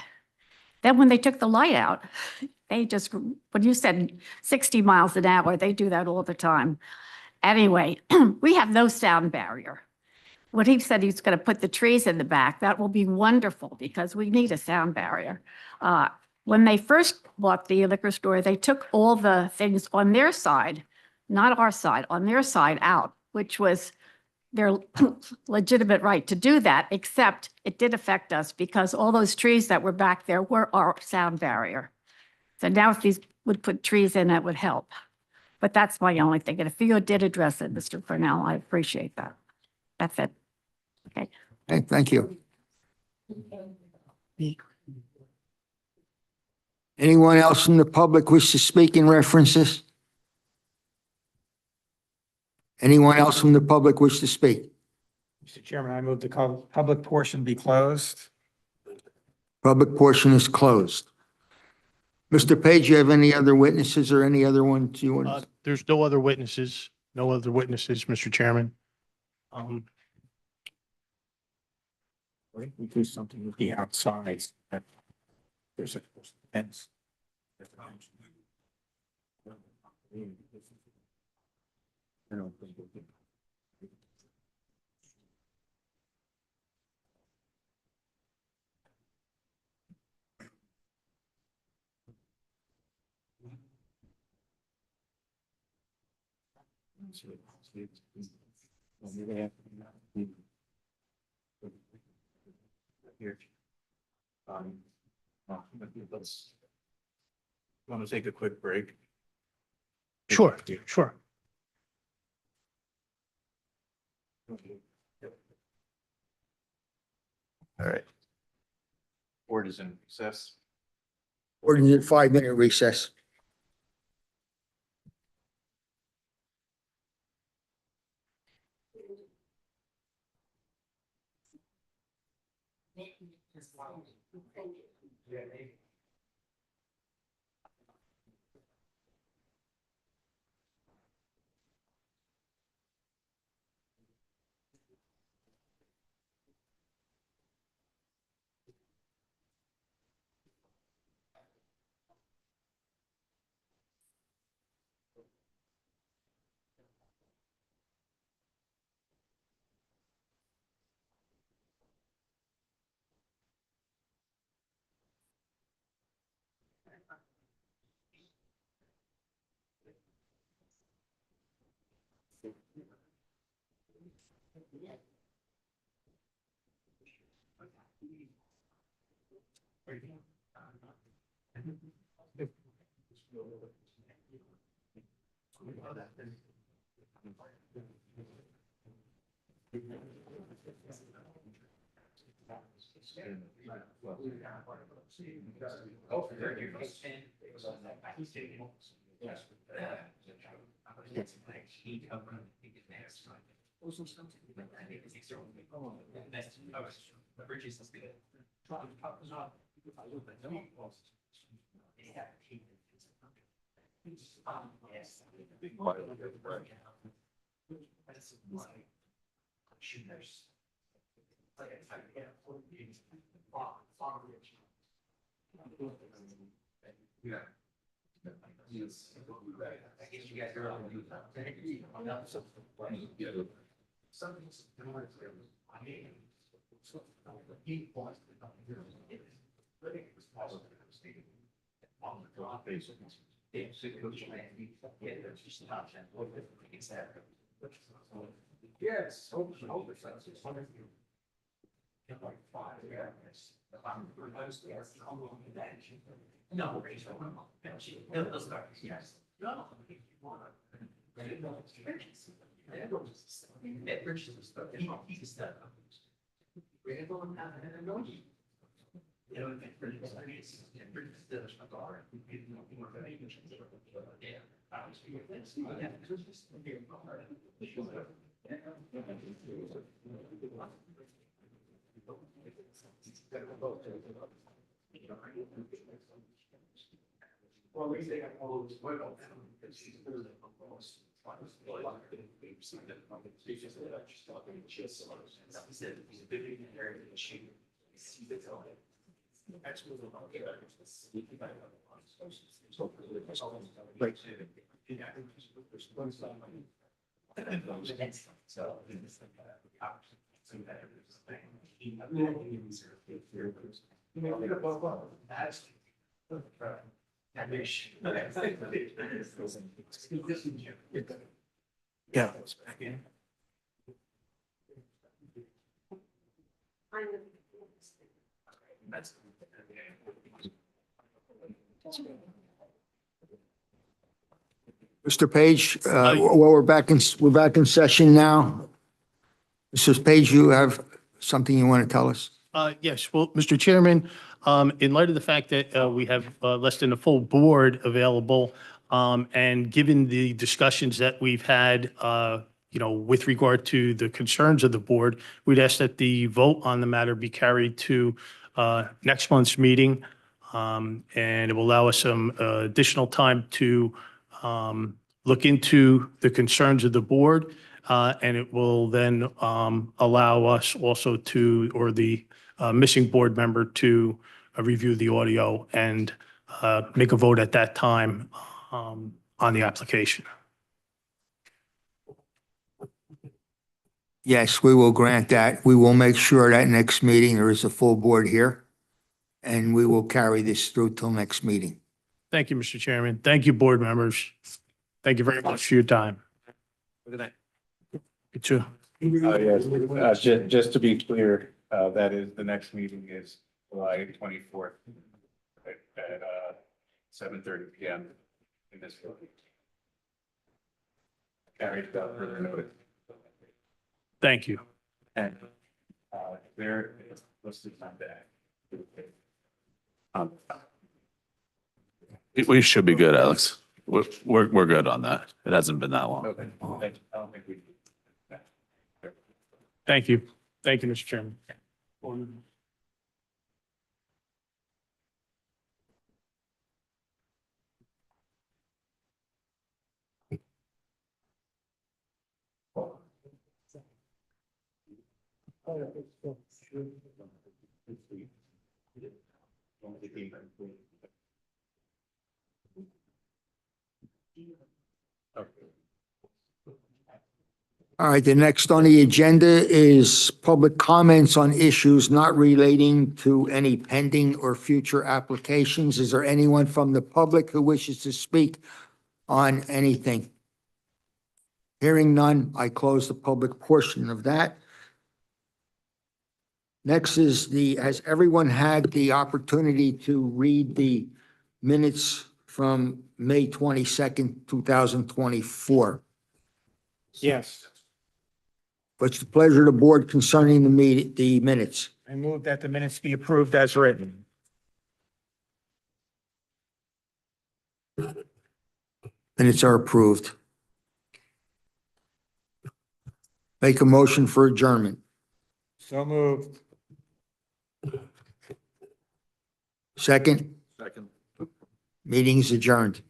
Then when they took the light out, they just, when you said 60 miles an hour, they do that all the time. Anyway, we have no sound barrier. When he said he's going to put the trees in the back, that will be wonderful because we need a sound barrier. When they first bought the liquor store, they took all the things on their side, not our side, on their side out, which was their legitimate right to do that, except it did affect us because all those trees that were back there were our sound barrier. So now if these would put trees in, that would help. But that's my only thing. And if you did address it, Mr. Cornell, I appreciate that. That's it. Okay. Hey, thank you. Anyone else from the public wish to speak in references? Anyone else from the public wish to speak? Mr. Chairman, I move the public portion be closed. Public portion is closed. Mr. Page, you have any other witnesses or any other ones you want? There's no other witnesses, Mr. Chairman. We do something with the outside. There's a fence. Here. Let's. Want to take a quick break? Sure. All right. Board is in recess. Board is in 5-minute recess. Yes. No. Yes. No. Yeah. Mr. Page, well, we're back in session now. Mrs. Page, you have something you want to tell us? Yes, well, Mr. Chairman, in light of the fact that we have less than a full board available, and given the discussions that we've had, with regard to the concerns of the board, we'd ask that the vote on the matter be carried to next month's meeting, and it will allow us some additional time to look into the concerns of the board, and it will then allow us also to, or the missing board member to review the audio and make a vote at that time on the application. Yes, we will grant that. We will make sure that next meeting there is a full board here, and we will carry this through till next meeting. Thank you, Mr. Chairman. Thank you, board members. Thank you very much for your time. Good night. You too. Yes, just to be clear, that is, the next meeting is July 24th at 7:30 PM in this building. Carried without further notice. Thank you. And there is listed on that. We should be good, Alex. We're good on that. It hasn't been that long. Okay. I don't think we. Thank you. Thank you, Mr. Chairman. All right, the next on the agenda is public comments on issues not relating to any pending or future applications. Is there anyone from the public who wishes to speak on anything? Hearing none, I close the public portion of that. Next is has everyone had the opportunity to read the minutes from May 22nd, 2024? Yes. What's the pleasure of the board concerning the minutes? I move that the minutes be approved as written. Minutes are approved. Make a motion for adjournment. So moved. Second, Second. meeting is adjourned.